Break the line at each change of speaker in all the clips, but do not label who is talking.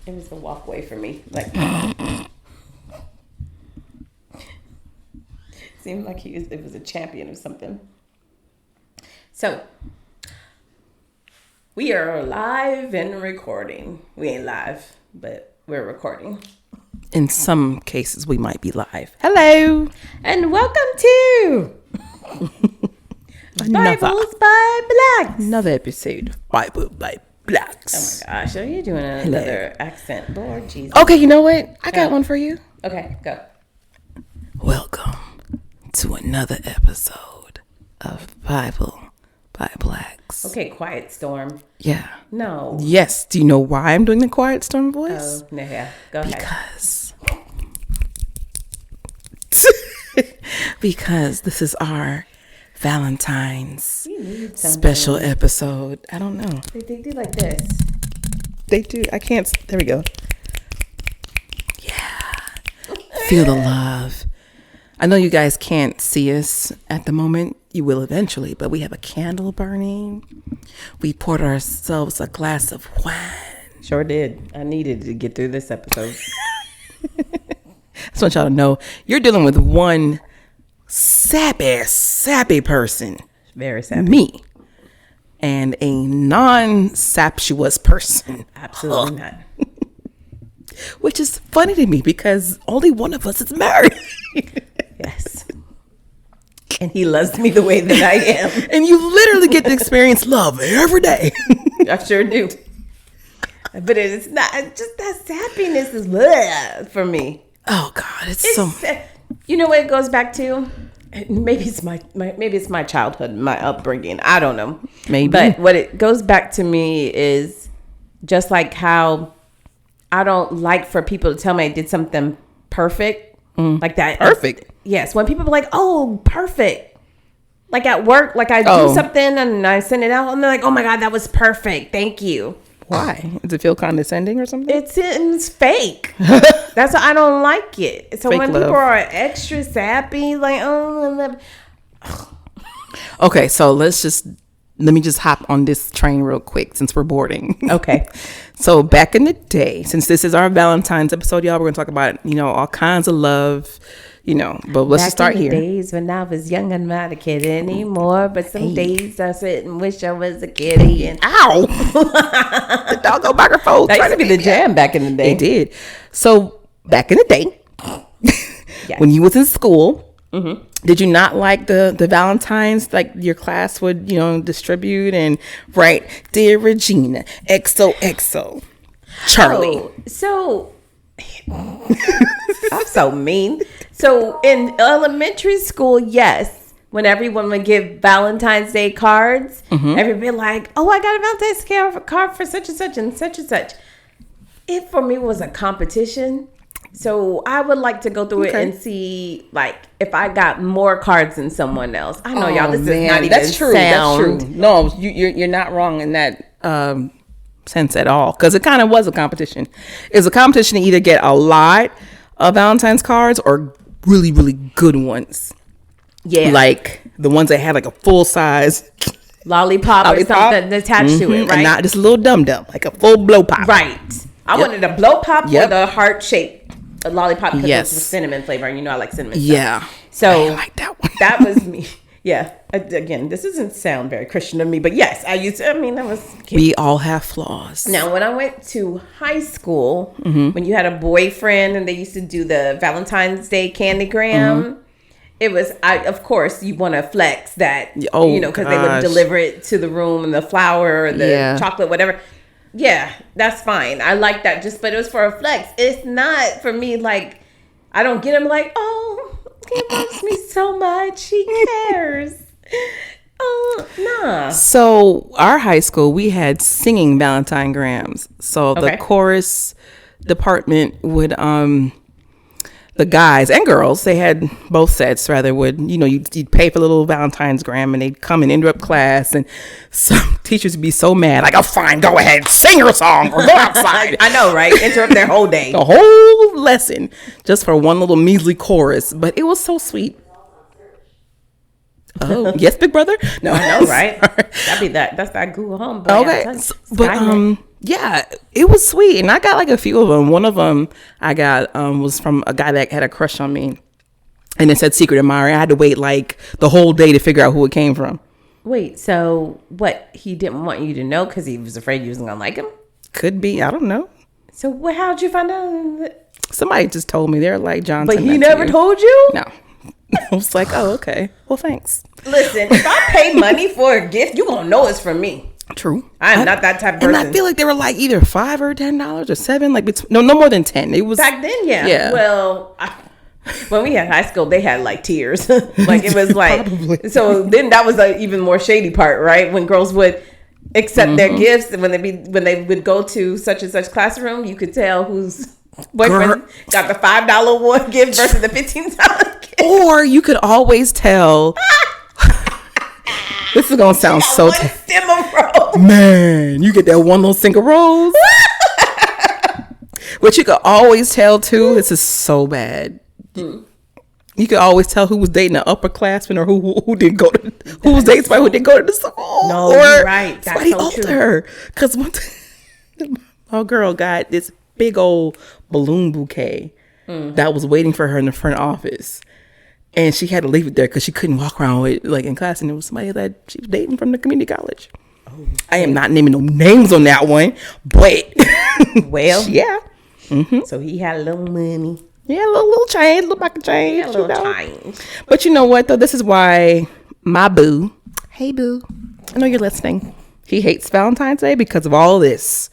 It was a walkway for me. Like, seemed like it was a champion or something. So, we are live and recording. We ain't live, but we're recording.
In some cases, we might be live. Hello.
And welcome to Bibles by Blacks.
Another episode of Bible by Blacks.
Oh my gosh, are you doing another accent? Lord Jesus.
Okay, you know what? I got one for you.
Okay, go.
Welcome to another episode of Bible by Blacks.
Okay, Quiet Storm.
Yeah.
No.
Yes. Do you know why I'm doing the Quiet Storm voice?
Oh, no, yeah. Go ahead.
Because this is our Valentine's special episode. I don't know.
They do like this.
They do. I can't. There we go. Yeah. Feel the love. I know you guys can't see us at the moment. You will eventually, but we have a candle burning. We poured ourselves a glass of wine.
Sure did. I needed to get through this episode.
I just want y'all to know you're dealing with one sappy person.
Very sappy.
Me. And a non-saptuous person.
Absolutely not.
Which is funny to me because only one of us is married.
Yes. And he loves me the way that I am.
And you literally get to experience love every day.
I sure do. But it's not just that sappiness is bleh for me.
Oh God, it's
so. You know what it goes back to? Maybe it's my childhood, my upbringing. I don't know.
Maybe.
But what it goes back to me is just like how I don't like for people to tell me I did something perfect like that.
Perfect.
Yes, when people are like, "Oh, perfect." Like at work, like I do something and I send it out and they're like, "Oh my God, that was perfect. Thank you."
Why? Does it feel condescending or something?
It's fake. That's why I don't like it. So
fake
when
love.
people are extra sappy, like,
Okay, so let me just hop on this train real quick since we're boarding.
Okay.
So back in the day, since this is our Valentine's episode, y'all, we're gonna talk about, all kinds of love, but let's just start here.
Days when I was young and not a kid anymore, but some days I sit and wish I was a kitty. And
ow, the doggone microphone.
That used to be the jam back in the day.
It did. So back in the day,
yes.
When you was in school, did you not like the Valentines? Like your class would, distribute and write, "Dear Regina, XOXO, Charlie."
Oh, so I'm so mean. So in elementary school, yes, when everyone would give Valentine's Day cards, everybody like, "Oh, I got a Valentine's Day card for such and such and such and such." It for me was a competition. So I would like to go through it and see, like, if I got more cards than someone else. I know, y'all, this is not even
That's true.
sound.
That's true. No, you're not wrong in that sense at all. Because it kind of was a competition. It was a competition to either get a lot of Valentine's cards or really, really good ones.
Yeah.
Like the ones that had like a full size
lollipop or something attached to it, right?
And not just a little dum-dum, like a full blow pop.
Right. I wanted a blow pop with a heart-shaped lollipop because it was cinnamon flavor, and I like cinnamon stuff.
Yeah.
So
I like that one.
That was me. Yeah. Again, this doesn't sound very Christian to me, but yes, I was cute.
We all have flaws.
Now, when I went to high school, when you had a boyfriend and they used to do the Valentine's Day candygram, it was, of course, you want to flex that, because they would deliver it to the room and the flower or the chocolate, whatever. Yeah, that's fine. I like that but it was for a flex. It's not for me, like, I don't get him like, "Oh, he loves me so much. He cares." Nah.
So our high school, we had singing Valentine grams. So the chorus department would, the guys and girls, they had both sets rather, would, you'd pay for a little Valentine's gram and they'd come and interrupt class, and some teachers would be so mad, like, "Oh, fine, go ahead, sing your song or go outside."
I know, right? Interrupt their whole day.
The whole lesson just for one little measly chorus, but it was so sweet. Oh, yes, big brother? No,
I know, right? That's that Google Home.
Okay. But Yeah, it was sweet. And I got like a few of them. One of them I got was from a guy that had a crush on me. And it said secret admirer. I had to wait like the whole day to figure out who it came from.
Wait, so what? He didn't want you to know because he was afraid you wasn't going to like him?
Could be. I don't know.
So how'd you find out?
Somebody just told me. They're like, John.
But he never told you?
No. I was like, oh, okay. Well, thanks.
Listen, if I pay money for a gift, you gonna know it's from me.
True.
I'm not that type of person.
And I feel like they were like either $5 or $10 or $7. Like no more than 10. It was
back then. Yeah. Well, when we had high school, they had like tiers. Like it was like so. Then that was the even more shady part, right? When girls would accept their gifts, and when they would go to such and such classroom, you could tell whose boyfriend got the $5 one gift versus the $15 gift.
Or you could always tell. This is gonna sound so
stem of rose.
Man, you get that one little single rose. But you could always tell too. This is so bad. You could always tell who was dating an upperclassman or who didn't go to who was dating somebody who didn't go to the school.
No, you're right. That's
somebody
so
older. Because one time, my girl got this big old balloon bouquet that was waiting for her in the front office. And she had to leave it there because she couldn't walk around with like in class. And it was somebody that she was dating from the community college. Oh, I am not naming no names on that one, but
well,
yeah.
So he had a little money.
Yeah, a little change, little pocket change.
Yeah, a little change.
But you know what though? This is why my boo, hey boo, I know you're listening. He hates Valentine's Day because of all this.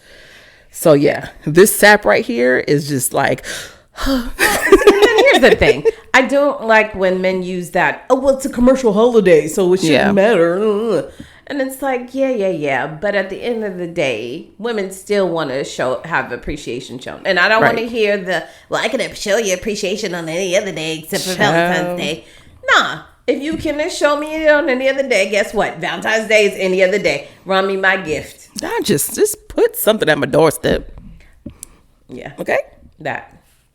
So yeah, this sap right here is just like.
Here's the thing. I don't like when men use that. Oh, well, it's a commercial holiday, so it shouldn't matter. And it's like, yeah. But at the end of the day, women still want to have appreciation shown. And I don't want to hear I can show you appreciation on any other day except for Valentine's Day. Nah. If you can show me it on any other day, guess what? Valentine's Day is any other day. Run me my gift.
I just put something at my doorstep.
Yeah.
Okay?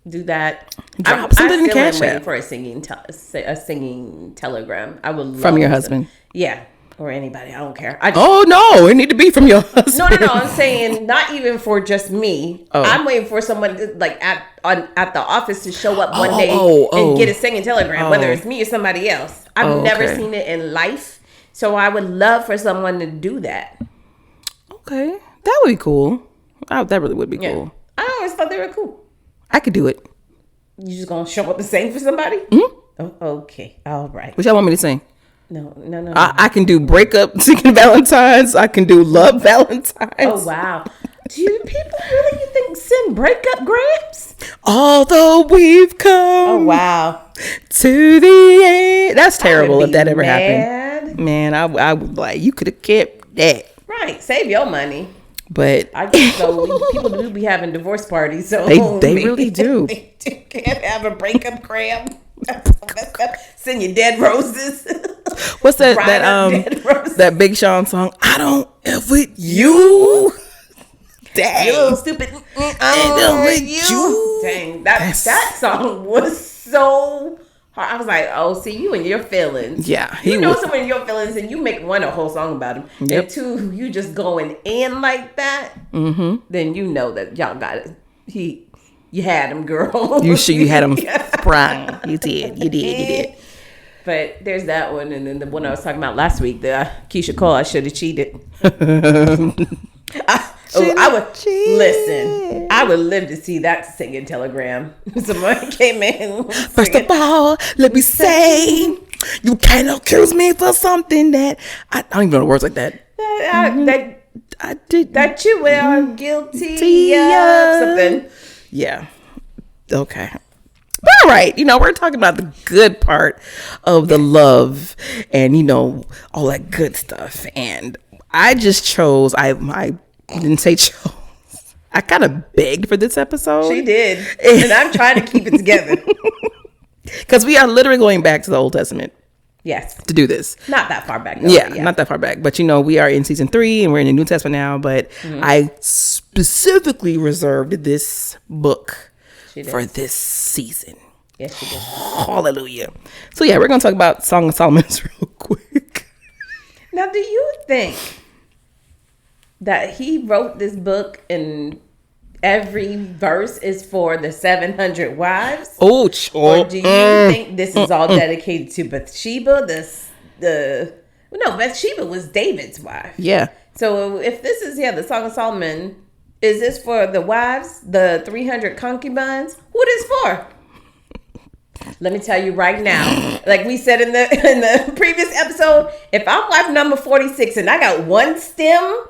Do that.
Drop something in the cash
app for a singing telegram. I would love
from your husband.
Yeah, or anybody. I don't care.
No, it need to be from your husband.
No. I'm saying not even for just me. Oh. I'm waiting for someone like at the office to show up one day and get a singing telegram, whether it's me or somebody else. I've never seen it in life, so I would love for someone to do that.
Okay, that would be cool. That really would be cool.
I always thought they were cool.
I could do it.
You just gonna show up and sing for somebody? Mm-hmm. Oh, okay, all right.
What y'all want me to sing?
No.
I can do breakup singing Valentines. I can do love Valentines.
Oh wow! Do people really think send breakup grams?
Although we've come.
Oh wow!
To the end. That's terrible if that ever happened. Man, I would like you could have kept that.
Right, save your money.
But
I just know people do be having divorce parties, so
they really do.
They can't have a breakup gram. Send you dead roses.
What's that Big Sean song? I don't F with you. Dang,
you little stupid. I don't with you. Dang, that song was so. I was like, oh, see, you and your feelings.
Yeah.
You know someone in your feelings and you make one a whole song about him. Yep. And two, you just going in like that. Mm-hmm. Then you know that y'all got it. You had him, girl.
You had him sprung. You did.
But there's that one. And then the one I was talking about last week, the Keisha Cole, I should have cheated. I would live to see that singing telegram. Someone came in.
First of all, let me say, you can't accuse me for something that I don't even know the words like that.
I did that you were guilty of something.
Yeah. Okay. But all right, we're talking about the good part of the love and all that good stuff. And I just chose. I didn't say chose. I kind of begged for this episode.
She did. And I'm trying to keep it together.
Because we are literally going back to the Old Testament.
Yes.
To do this.
Not that far back, though.
Yeah, not that far back. But, we are in season 3 and we're in the New Testament now. But I specifically reserved this book for this season.
Yes, she did.
Hallelujah. So, yeah, we're going to talk about Song of Solomon real quick.
Now, do you think that he wrote this book and every verse is for the 700 wives? Or do you think this is all dedicated to Bathsheba? Bathsheba was David's wife.
Yeah.
So if this is the Song of Solomon, is this for the wives, the 300 concubines? Who it is for? Let me tell you right now, like we said in the previous episode, if I'm wife number 46 and I got one stem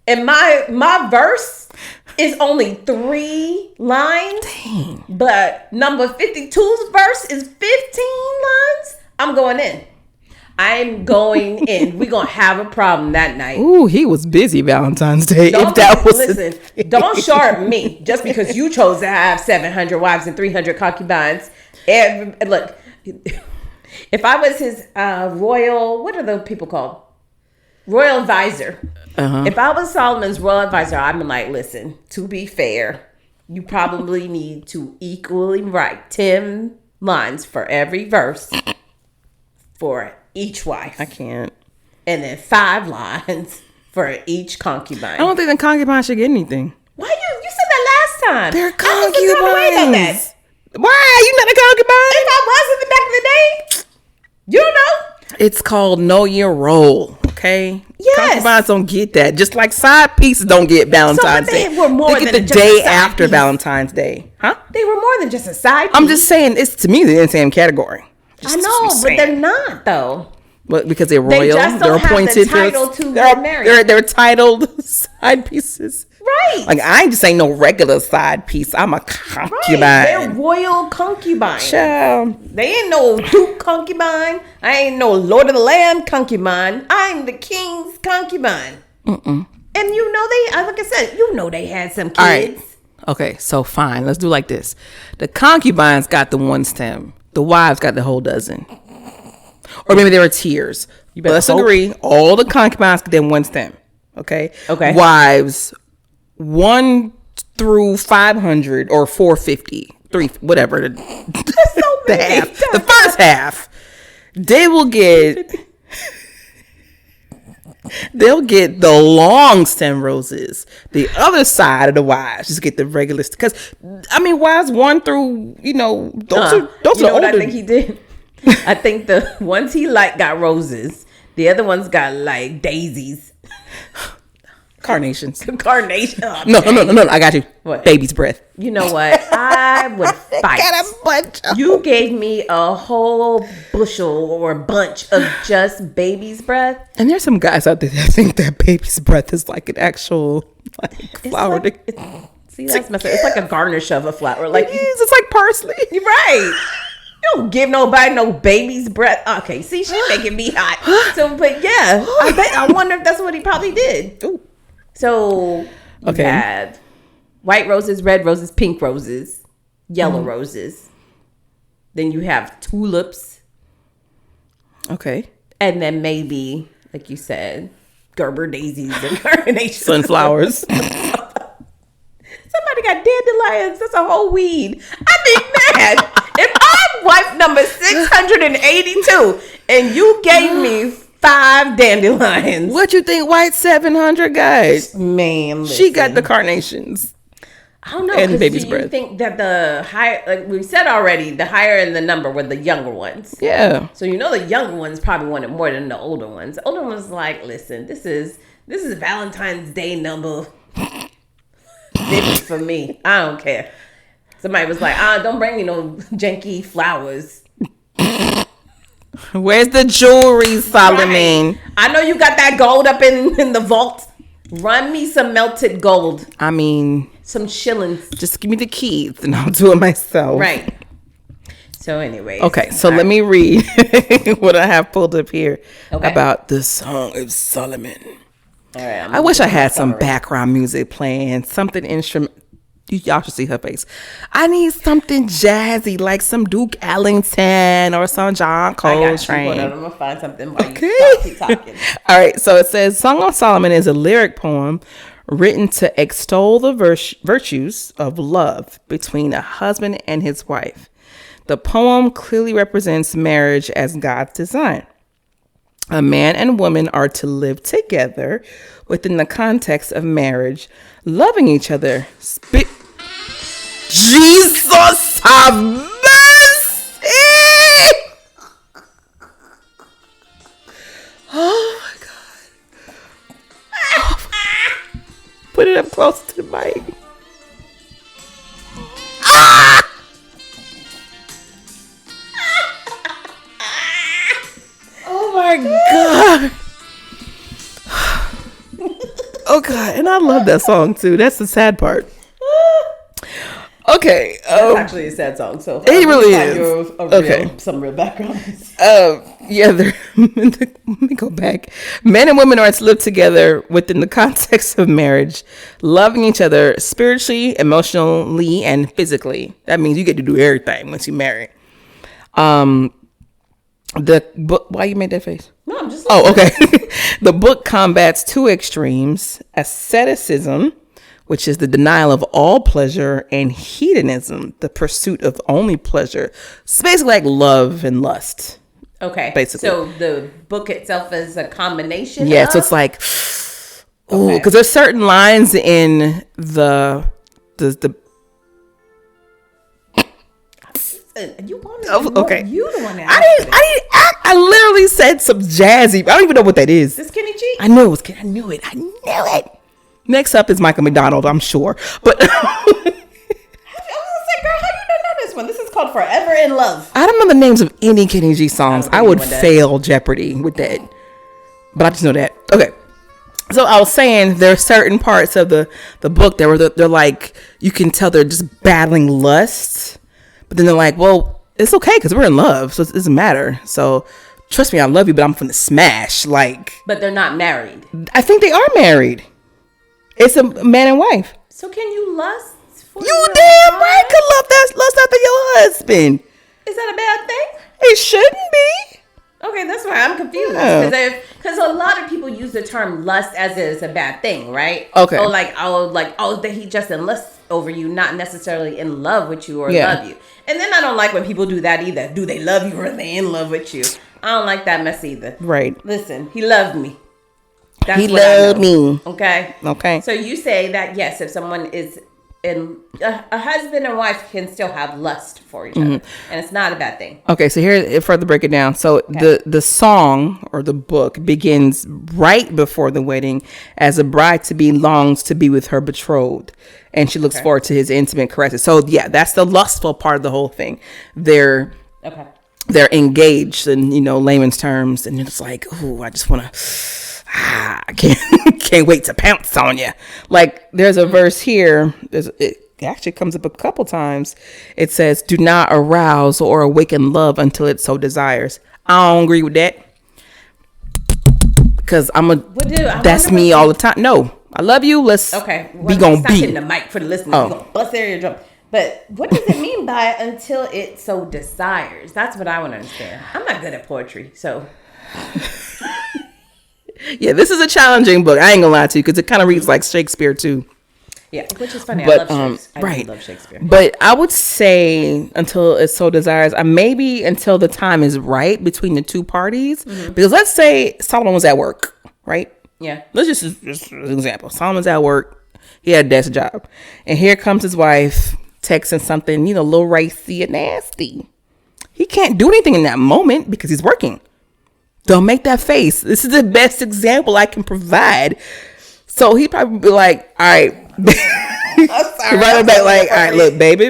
and my verse is only 3 lines,
dang,
but number 52's verse is 15 lines, I'm going in. I'm going in. We're going to have a problem that night.
Ooh, he was busy Valentine's Day.
Listen, don't short me just because you chose to have 700 wives and 300 concubines. And look, if I was his royal, what are those people called? Royal advisor. Uh-huh. If I was Solomon's royal advisor, I'm like, listen, to be fair, you probably need to equally write 10 lines for every verse for each wife.
I can't.
And then 5 lines for each concubine.
I don't think the concubine should get anything.
Why you said that last time?
They're concubines. Why? You not a concubine?
If I was in the back of the day, you don't know.
It's called know your role. Okay.
Yes.
Concubines don't get that. Just like side pieces don't get Valentine's Day.
They were more
they
than
get the
just
day
a side
after
piece.
Valentine's Day. Huh?
They were more than just a side piece.
I'm just saying, it's to me they're in the same category.
I know, but they're not though.
Well, because they're royal.
They just don't have the title to get married.
They're titled side pieces.
Right.
Like, I just ain't no regular side piece. I'm a concubine.
Right. They're royal concubine.
Child.
They ain't no duke concubine. I ain't no Lord of the Land concubine. I'm the king's concubine. Mm-mm. And you know like I said, they had some kids.
All right. Okay, so fine. Let's do like this. The concubines got the one stem. The wives got the whole dozen. Or maybe there were tiers. But let's agree. All the concubines get one stem. Okay?
Okay.
Wives 1 through 500 or 450. 3, whatever.
That's so
the half. The first half. They'll get the long stem roses. The other side of the wives just get the regular. Because wives 1 through those are
what
older.
I think he did. I think the ones he liked got roses. The other ones got like daisies,
carnations.
Carnation. Oh,
no. I got you.
What?
Baby's breath.
You know what? I would fight.
Got a bunch.
You gave me a whole bushel or bunch of just baby's breath.
And there's some guys out there that think that baby's breath is like an actual flower.
See, that's messed up. It's like a garnish of a flower. Like
it's like parsley.
You're right. You don't give nobody no baby's breath. Okay, see, she's making me hot. So, but yeah, I wonder if that's what he probably did. Ooh. So, you had white roses, red roses, pink roses, yellow roses. Then you have tulips.
Okay.
And then maybe, like you said, Gerber daisies and carnations.
Sunflowers.
Somebody got dandelions. That's a whole weed. I'd be mad if I'm wife number 682 and you gave me 5 dandelions.
What you think white 700 guys?
Man, listen.
She got the carnations.
I don't know.
And baby's
do
breath.
You think that the higher, like we said already, the higher in the number were the younger ones?
Yeah.
So the younger ones probably wanted more than the older ones. The older ones like, listen, this is Valentine's Day number 50 for me. I don't care. Somebody was like, don't bring me no janky flowers.
Where's the jewelry, Solomon?
Right. I know you got that gold up in the vault. Run me some melted gold.
Some
shillings.
Just give me the keys and I'll do it myself.
Right. So anyway.
Okay, so let me read what I have pulled up here about the Song of Solomon.
All right.
I wish I had some background music playing, something instrument. Y'all should see her face. I need something jazzy, like some Duke Ellington or some John Coltrane.
I'm gonna find something while you keep talking.
All right. So it says, "Song of Solomon" is a lyric poem written to extol the virtues of love between a husband and his wife. The poem clearly represents marriage as God's design. A man and woman are to live together within the context of marriage, loving each other. Jesus have mercy! Oh my God. Put it up close to the mic. Ah! Oh my God. Oh God, and I love that song too. That's the sad part. Okay,
that's actually a sad song. So
it really is. Okay,
some real background.
Yeah. Let me go back. Men and women are to live together within the context of marriage, loving each other spiritually, emotionally, and physically. That means you get to do everything once you marry. The book. Why you made that face?
No, I'm just.
Oh, okay. The book combats two extremes: asceticism, which is the denial of all pleasure, and hedonism, the pursuit of only pleasure. It's basically like love and lust.
Okay.
Basically.
So the book itself is a combination.
Yeah. So it's like, ooh, because there's certain lines in the.
You wanted
okay.
You the one that
I literally said some jazzy. I don't even know what that is.
The skinny cheek.
I knew it was. I knew it. Next up is Michael McDonald, I'm sure. But
I was gonna say, girl, how you don't know this one? This is called Forever in Love.
I don't know the names of any Kenny G songs. I would fail Jeopardy with that. But I just know that. Okay. So I was saying there are certain parts of the book that were they're like, you can tell they're just battling lust. But then they're like, well, it's okay because we're in love. So it doesn't matter. So trust me, I love you, but I'm finna smash. Like.
But they're not married.
I think they are married. It's a man and wife.
So can you lust for
you damn right could lust after your husband.
Is that a bad thing?
It shouldn't be.
Okay, that's why I'm confused. Because a lot of people use the term lust as it's a bad thing, right?
Okay.
That he just enlists over you, not necessarily in love with you or love you. And then I don't like when people do that either. Do they love you or are they in love with you? I don't like that mess either.
Right.
Listen, he loved me.
He loved me.
Okay. So you say that yes, if someone is in a husband and wife can still have lust for each other, and it's not a bad thing.
Okay, so here further break it down. So the song or the book begins right before the wedding, as a bride to be longs to be with her betrothed, and she looks forward to his intimate caresses. So yeah, that's the lustful part of the whole thing. They're engaged in layman's terms, and it's like, oh, I just want to. I can't wait to pounce on you. Like there's a verse here. It actually comes up a couple times. It says, "Do not arouse or awaken love until it so desires." I don't agree with that because that's me all the time. No, I love you. Let's we gonna be
hitting the mic for the listeners. We gonna bust their eardrum. But what does it mean by until it so desires? That's what I want to understand. I'm not good at poetry, so.
Yeah, this is a challenging book. I ain't gonna lie to you because it kind of reads like Shakespeare too.
Yeah, which is funny. But, I love Shakespeare.
But I would say until it so desires, maybe until the time is right between the two parties. Because let's say Solomon was at work, right?
Yeah.
Let's just an example. Solomon's at work. He had a desk job. And here comes his wife texting something, a little racy and nasty. He can't do anything in that moment because he's working. Don't make that face. This is the best example I can provide. So he probably be like, all right. Right back like, all right, look, baby,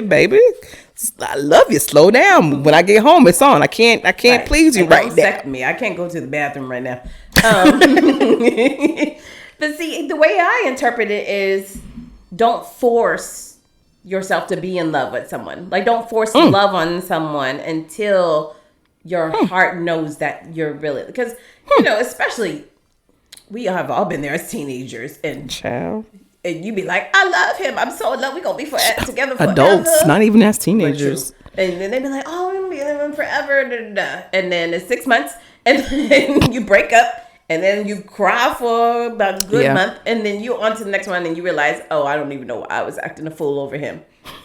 I love you. Slow down. When I get home, it's on. I can't please you right now.
Me. I can't go to the bathroom right now. But see, the way I interpret it is don't force yourself to be in love with someone. Like, don't force love on someone until your heart knows that you're really, because especially we have all been there as teenagers and you be like, I love him, I'm so in love, we're gonna be together forever.
Adults, not even as teenagers.
And then they be like, oh, I'm gonna be with him forever, and then it's 6 months and then you break up and then you cry for about a good month and then you on to the next one and you realize, oh, I don't even know why I was acting a fool over him.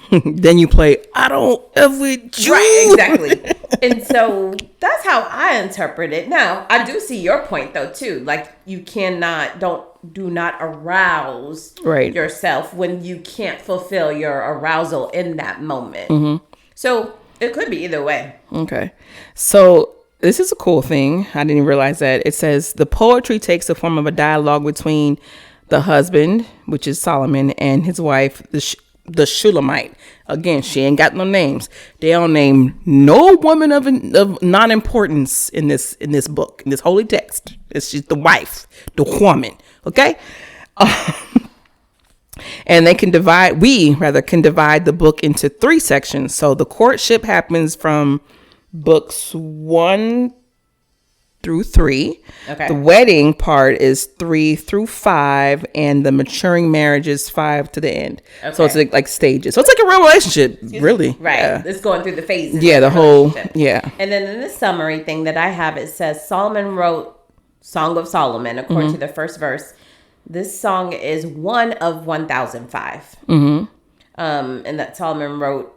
Then you play I Don't Ever With You.
Right, exactly. And so that's how I interpret it. Now, I do see your point though too. Like you do not arouse yourself when you can't fulfill your arousal in that moment. Mm-hmm. So it could be either way.
Okay. So this is a cool thing. I didn't realize that. It says the poetry takes the form of a dialogue between the husband, which is Solomon, and his wife, the Shulamite. Again, she ain't got no names. They don't name no woman of non-importance in this book, in this holy text. It's just the wife, the woman. Okay. And we can divide the book into 3 sections. So the courtship happens from books 1 through 3. Okay. The wedding part is 3 through 5, and the maturing marriage is 5 to the end. Okay. So it's like stages. So it's like a real relationship, really.
Right. Yeah. It's going through the phases.
Yeah, the whole. Yeah.
And then in the summary thing that I have, it says Solomon wrote Song of Solomon according to the first verse. This song is one of 1005. Mm-hmm. And that Solomon wrote,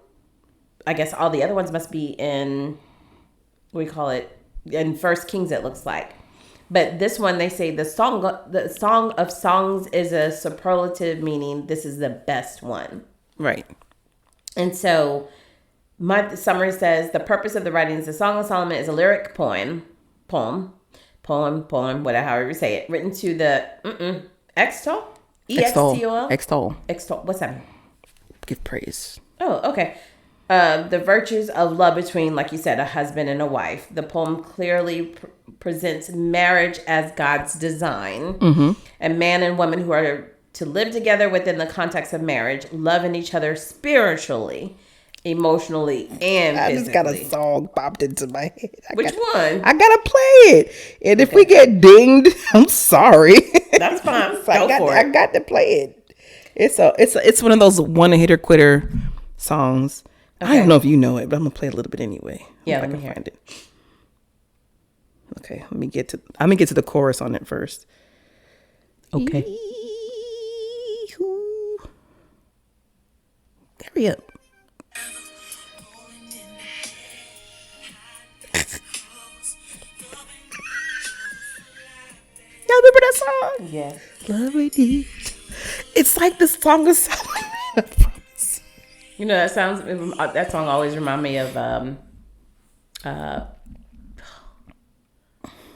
I guess all the other ones must be in, what do we call it? In First Kings, it looks like. But this one, they say the song of songs is a superlative, meaning this is the best one.
Right.
And so my summary says the purpose of the writings, the Song of Solomon is a lyric poem, whatever, however you say it, written to the extol? E-X-T-O-L?
Extol.
What's that mean?
Give praise.
Oh, okay. The virtues of love between, like you said, a husband and a wife. The poem clearly presents marriage as God's design. Mm-hmm. And man and woman who are to live together within the context of marriage, loving each other spiritually, emotionally, and physically. I just got
a song popped into my head.
Which one?
I gotta play it. And if we get dinged, I'm sorry.
That's fine. I
got to play it. It's one of those one-hitter quitter songs. Okay. I don't know if you know it, but I'm gonna play a little bit anyway.
Yeah, let me find it.
Okay, let me get to the chorus on it first.
Okay.
Hurry up. Y'all remember that song?
Yeah.
Love with you. It's like the Song of Solomon.
You know, that song always remind me of why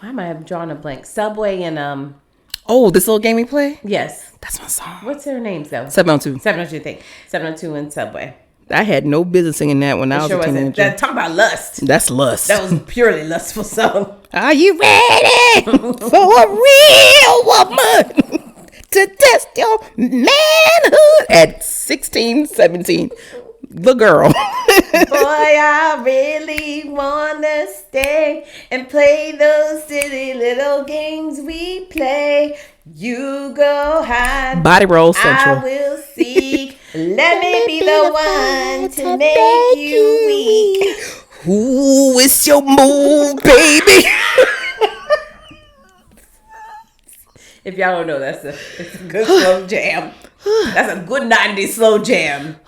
am I drawing a blank? Subway and
oh, this little game we play?
Yes.
That's my song.
What's their names though?
702.
702 thing. 702 and Subway.
I had no business singing that when I was a teenager.
Talk about lust.
That's lust.
That was a purely lustful song.
Are you ready for a real woman to test your manhood at 16, 17? The girl.
Boy, I really want to stay and play those silly little games we play. You go hide.
Body roll central.
I will seek. Let me be the one to make you weak.
Ooh, it's your move, baby.
If y'all don't know, it's a good slow jam. That's a good 90s slow jam.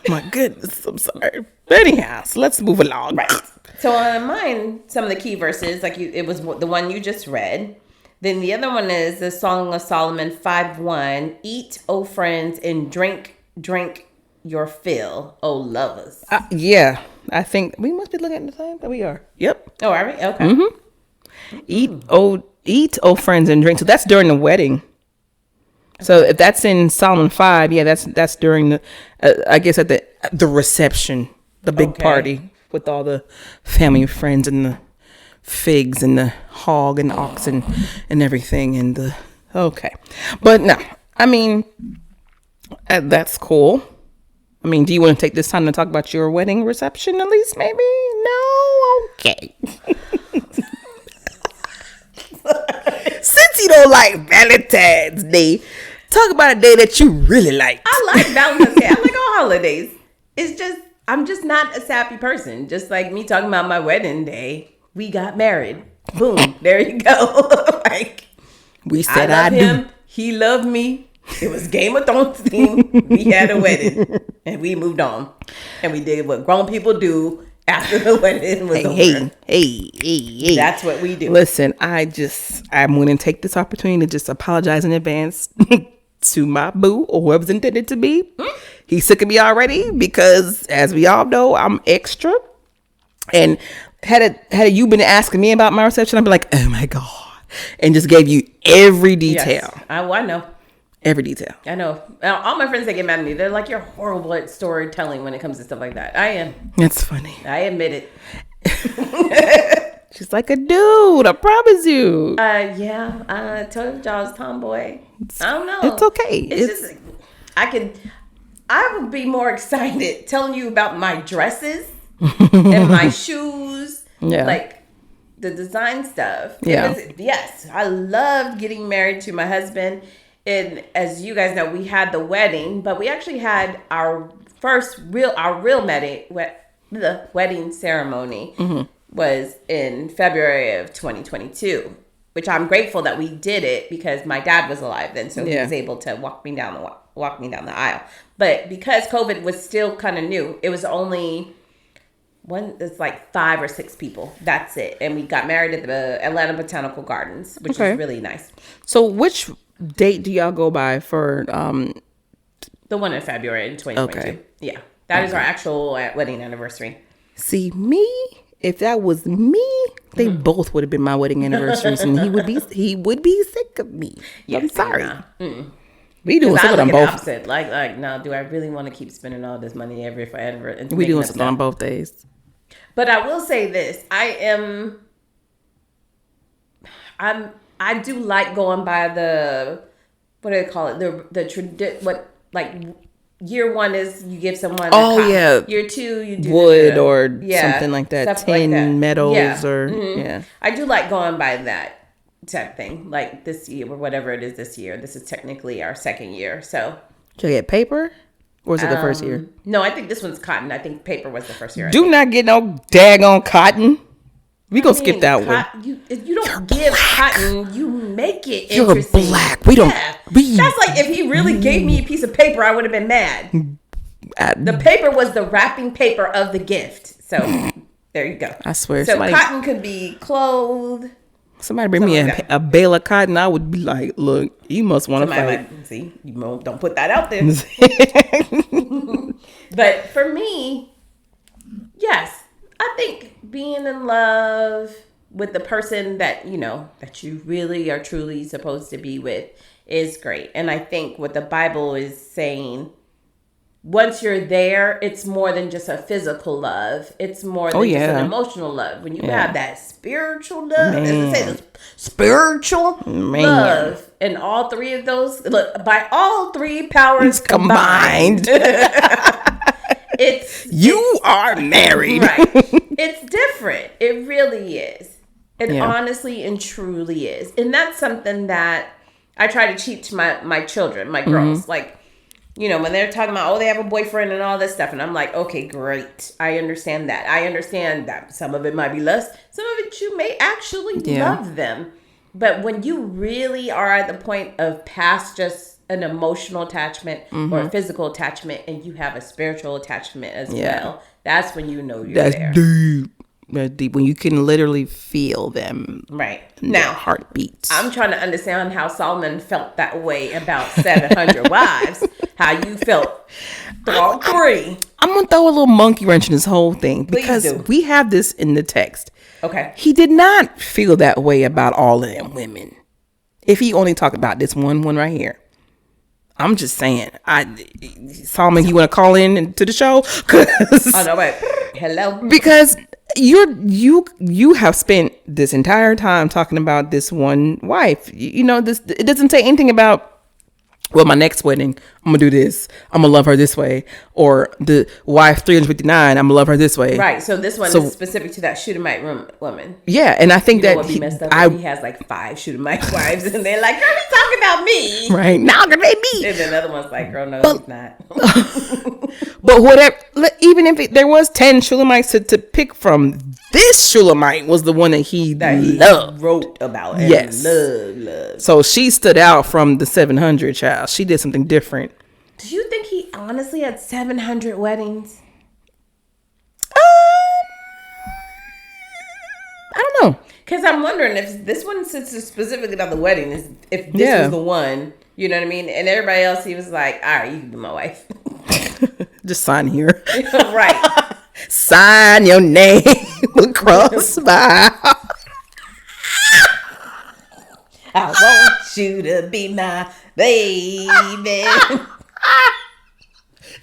My goodness, I'm sorry. But anyhow, so let's move along.
Right. So on mine, some of the key verses, it was the one you just read. Then the other one is the Song of Solomon 5:1. Eat, O friends, and drink your fill, O lovers.
Yeah, I think we must be looking at the same. But we are. Yep.
Oh, are we? Okay.
Mm-hmm. Eat, O friends, and drink. So that's during the wedding. So if that's in Solomon 5, yeah, that's during the, I guess at the reception, the big party with all the family and friends and the figs and the hog and the oxen and everything but no, I mean, that's cool. I mean, do you want to take this time to talk about your wedding reception at least, maybe? No? Okay. Since you don't like Valentine's Day, talk about a day that you really like.
I like Valentine's Day. I like all holidays. It's just, I'm just not a sappy person. Just like me talking about my wedding day. We got married. Boom. There you go.
We said
I love him. He loved me. It was Game of Thrones theme. We had a wedding, and we moved on, and we did what grown people do after the wedding was over.
Hey.
That's what we do.
Listen, I'm going to take this opportunity to just apologize in advance to my boo or whoever's intended to be. He's sick of me already because, as we all know, I'm extra. And had you been asking me about my reception, I'd be like, oh my God. And just gave you every detail.
Yes. I know.
Every detail.
I know. All my friends that get mad at me, they're like, you're horrible at storytelling when it comes to stuff like that. I am.
That's funny.
I admit it.
She's like a dude. I promise you.
Yeah. I told y'all I was tomboy. I don't know.
It's okay.
It's just, I would be more excited telling you about my dresses and my shoes.
Yeah.
Like, the design stuff.
Yeah.
Yes. I loved getting married to my husband. And as you guys know, we had the wedding, but we actually had our real wedding ceremony was in February of 2022, which I'm grateful that we did it because my dad was alive then. So he was able to walk me down the aisle. But because COVID was still kind of new, it was only it's like 5 or 6 people. That's it. And we got married at the Atlanta Botanical Gardens, which is really nice.
So which date do y'all go by for
the one in February in 2022? Okay. Yeah. That is our actual wedding anniversary.
See, if that was me, they both would have been my wedding anniversaries, and he would be sick of me. Yes, I'm sorry. We doing something on both.
Opposite. Like, no, do I really want to keep spending all this money every forever?
We doing something on both days.
But I will say this: I do like going by the, what do they call it? Year one is you give someone. Year 2 you do
wood something like that, tin, metals, or
I do like going by that type thing. Like this year or whatever it is this year. This is technically our second year. So
did you get paper? Or was it the first year?
No, I think this one's cotton. I think paper was the first year.
Not get no daggone cotton. We gonna skip that one.
If you don't give cotton, you make it
You're
interesting.
You're black. We don't.
That's like if he really gave me a piece of paper, I would have been mad. The paper was the wrapping paper of the gift. So there you go.
I swear.
So cotton could be clothes.
Somebody bring me a bale of cotton, I would be like, look, you must want to fight.
See, you don't put that out there. But for me, yes, I think being in love with the person that, that you really are truly supposed to be with is great. And I think what the Bible is saying, once you're there, it's more than just a physical love. It's more than just an emotional love. When you have that spiritual love, as I say, this spiritual love, and all three of those, look, by all three powers combined,
you are married.
Right. It's different. It really is. It honestly and truly is. And that's something that I try to teach my children, my girls, like, when they're talking about, they have a boyfriend and all this stuff. And I'm like, okay, great. I understand that. I understand that some of it might be lust. Some of it you may actually love them. But when you really are at the point of past just an emotional attachment or a physical attachment and you have a spiritual attachment as well, that's when you know you're there.
Deep. That's deep. When you can literally feel them.
Right. Now,
heartbeats.
I'm trying to understand how Solomon felt that way about 700 wives. How you felt throughout 3.
I'm going to throw a little monkey wrench in this whole thing because we have this in the text.
Okay.
He did not feel that way about all of them women. If he only talked about this one right here. I'm just saying. Solomon, you want to call in to the show?
Oh, no, wait. Hello?
Because you have spent this entire time talking about this one wife. It doesn't say anything about, well, my next wedding, I'm going to do this. I'm going to love her this way. Or the wife 359, I'm going to love her this way.
Right. So this one is specific to that Shunammite woman.
Yeah. And I think that
he messed up. He has like 5 Shunammite wives and they're like, girl, he's talking about me.
Right. Now I'm going to be me.
And then another one's like, girl, no, he's not.
But whatever, even if there was 10 Shulamites to pick from, this Shulamite was the one that he loved.
Wrote about and
yes.
loved.
So she stood out from the 700 child. She did something different.
Do you think he honestly had 700 weddings?
I don't know.
Because I'm wondering if this one, since it's specifically about the wedding, if this was the one, you know what I mean? And everybody else, he was like, all right, you can be my wife.
Just sign here.
Right.
Sign your name across my.
I want you to be my baby.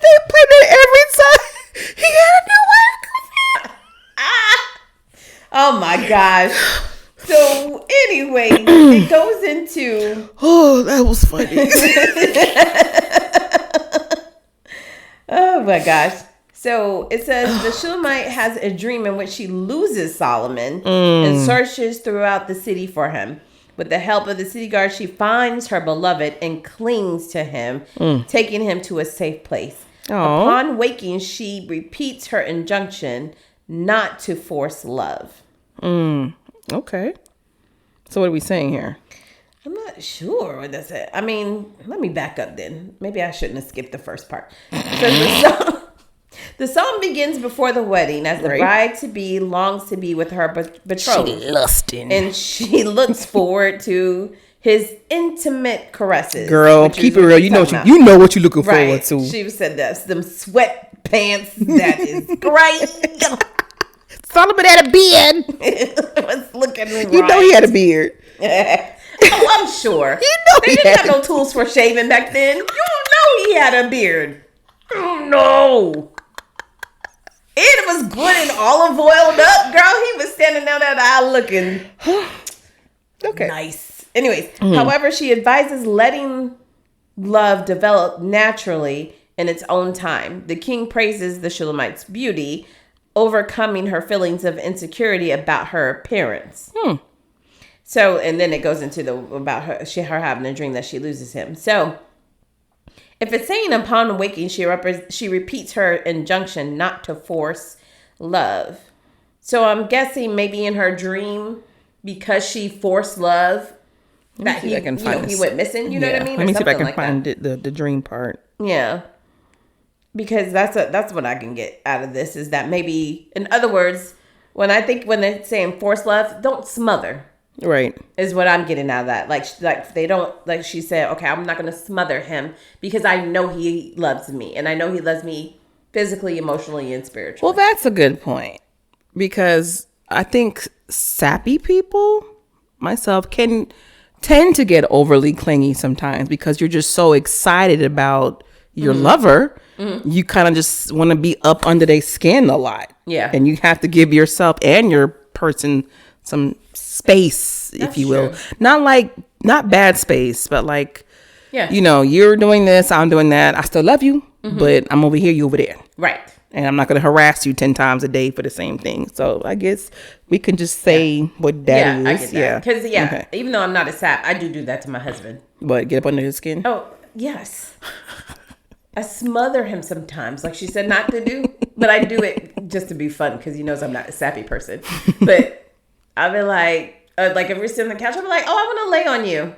They
played it every time he had a new work.
Oh my gosh. So anyway, it goes into.
Oh, that was funny.
Oh my gosh. So it says the Shulamite has a dream in which she loses Solomon and searches throughout the city for him. With the help of the city guard, she finds her beloved and clings to him, taking him to a safe place. Aww. Upon waking, she repeats her injunction not to force love.
Okay. So what are we saying here?
I'm not sure what that's it. I mean, let me back up then. Maybe I shouldn't have skipped the first part. So the song begins before the wedding as the bride-to-be longs to be with her betrothed.
She lusting.
And she looks forward to his intimate caresses.
Girl, keep it real. You know what you're looking forward to.
She said that. Them sweatpants. That is great.
Solomon had a beard.
It was looking right.
You know he had a beard.
Oh, I'm sure.
You know
they didn't have no tools for shaving back then. You know he had a beard. Oh no. It was good and olive oiled up, girl. He was standing down that aisle looking nice. Anyways, however, she advises letting love develop naturally in its own time. The king praises the Shulamite's beauty, overcoming her feelings of insecurity about her appearance. So, and then it goes into about her having a dream that she loses him. So, if it's saying upon awaking, she repeats her injunction not to force love. So I'm guessing maybe in her dream, because she forced love, that he went missing. You know what I mean?
Let me see if I can find the dream part.
Yeah. Because that's what I can get out of this is that maybe, in other words, when they're saying forced love, don't smother.
Right.
Is what I'm getting out of that. Like they don't, like she said, okay, I'm not going to smother him because I know he loves me and I know he loves me physically, emotionally, and spiritually.
Well, that's a good point because I think sappy people, myself, can tend to get overly clingy sometimes because you're just so excited about your lover. You kind of just want to be up under their skin a lot. Yeah. And you have to give yourself and your person some space, if you will. True. Not bad space, but you're doing this, I'm doing that. I still love you, but I'm over here, you over there. Right. And I'm not going to harass you 10 times a day for the same thing. So I guess we can just say what that is. I get that.
Because, even though I'm not a sap, I do that to my husband.
But get up under his skin?
Oh, yes. I smother him sometimes, like she said not to do. But I do it just to be fun because he knows I'm not a sappy person. But I'll be like if we're sitting on the couch, I'll be like, oh, I want to lay on you.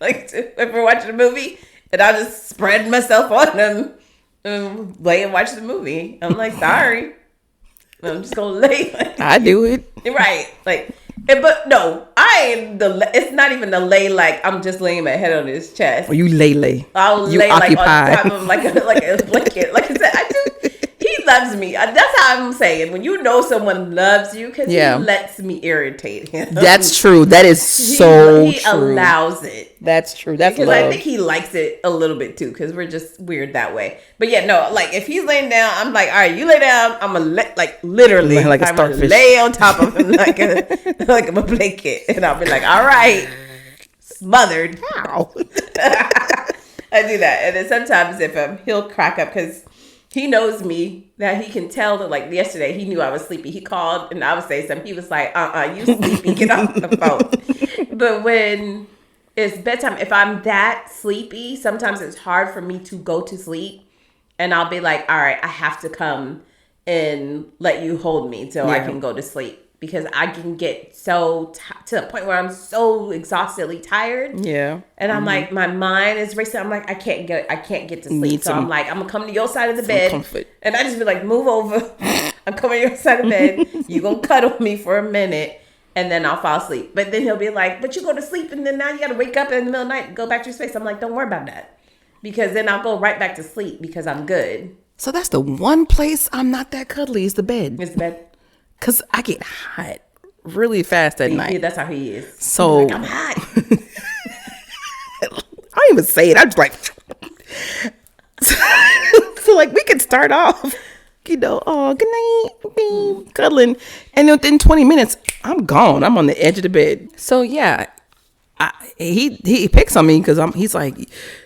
Like if we're watching a movie and I'll just spread myself on him and lay and watch the movie. I'm like, sorry. I'm just going to lay.
I do it.
Right. But no, it's not even the lay like I'm just laying my head on his chest.
Or you lay.
I'll
you
lay
occupy.
On top of him like a blanket. Like I said, he loves me. That's how I'm saying. When you know someone loves you, because he lets me irritate him.
That's true. That is so
he
true.
He allows it.
That's true. That's
because
love.
I think he likes it a little bit too, because we're just weird that way. But if he's laying down, I'm like, all right, you lay down. I'm gonna literally
like a starfish.
Lay on top of him like a blanket, and I'll be like, all right, smothered.
How?
I do that, and then sometimes if he'll crack up because he knows me, that he can tell that, like yesterday, he knew I was sleepy. He called and I would say something. He was like, you sleepy, get off the phone. But when it's bedtime, if I'm that sleepy, sometimes it's hard for me to go to sleep. And I'll be like, all right, I have to come and let you hold me till I can go to sleep. Because I can get so to the point where I'm so exhaustedly tired. Yeah. And I'm like, my mind is racing. I'm like, I can't get to sleep. So I'm like, I'm gonna come to your side of the bed. Comfort. And I just be like, move over. I'm coming to your side of the bed. You gonna cuddle me for a minute. And then I'll fall asleep. But then he'll be like, but you go to sleep and then now you gotta wake up in the middle of the night and go back to your space. I'm like, don't worry about that. Because then I'll go right back to sleep because I'm good.
So that's the one place I'm not that cuddly is the bed.
It's the bed.
Because I get hot really fast at night.
Yeah, that's how he is.
So
like, I'm hot.
I don't even say it. I'm just like... So like we could start off, good night, babe, cuddling. And within 20 minutes, I'm gone. I'm on the edge of the bed. So yeah, he picks on me because he's like,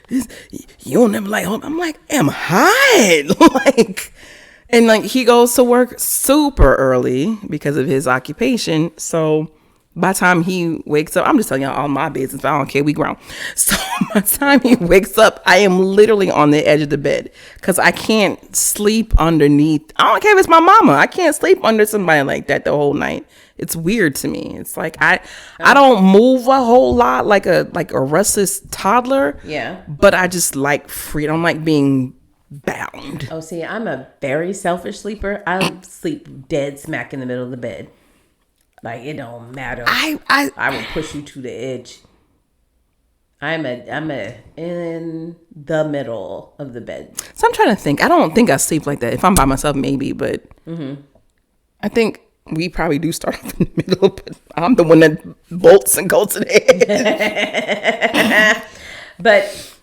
you don't never like home. I'm like, I'm hot. Like... And like he goes to work super early because of his occupation. So by the time he wakes up, I'm just telling y'all all my business. But I don't care. We grown. So by the time he wakes up, I am literally on the edge of the bed because I can't sleep underneath. I don't care if it's my mama. I can't sleep under somebody like that the whole night. It's weird to me. It's like I don't move a whole lot like a restless toddler. Yeah. But I just like freedom. I like being bound.
Oh, see, I'm a very selfish sleeper. I sleep dead smack in the middle of the bed. Like it don't matter. I will push you to the edge. I'm in the middle of the bed.
So I'm trying to think. I don't think I sleep like that. If I'm by myself, maybe, but I think we probably do start off in the middle. But I'm the one that bolts and goes to the edge.
But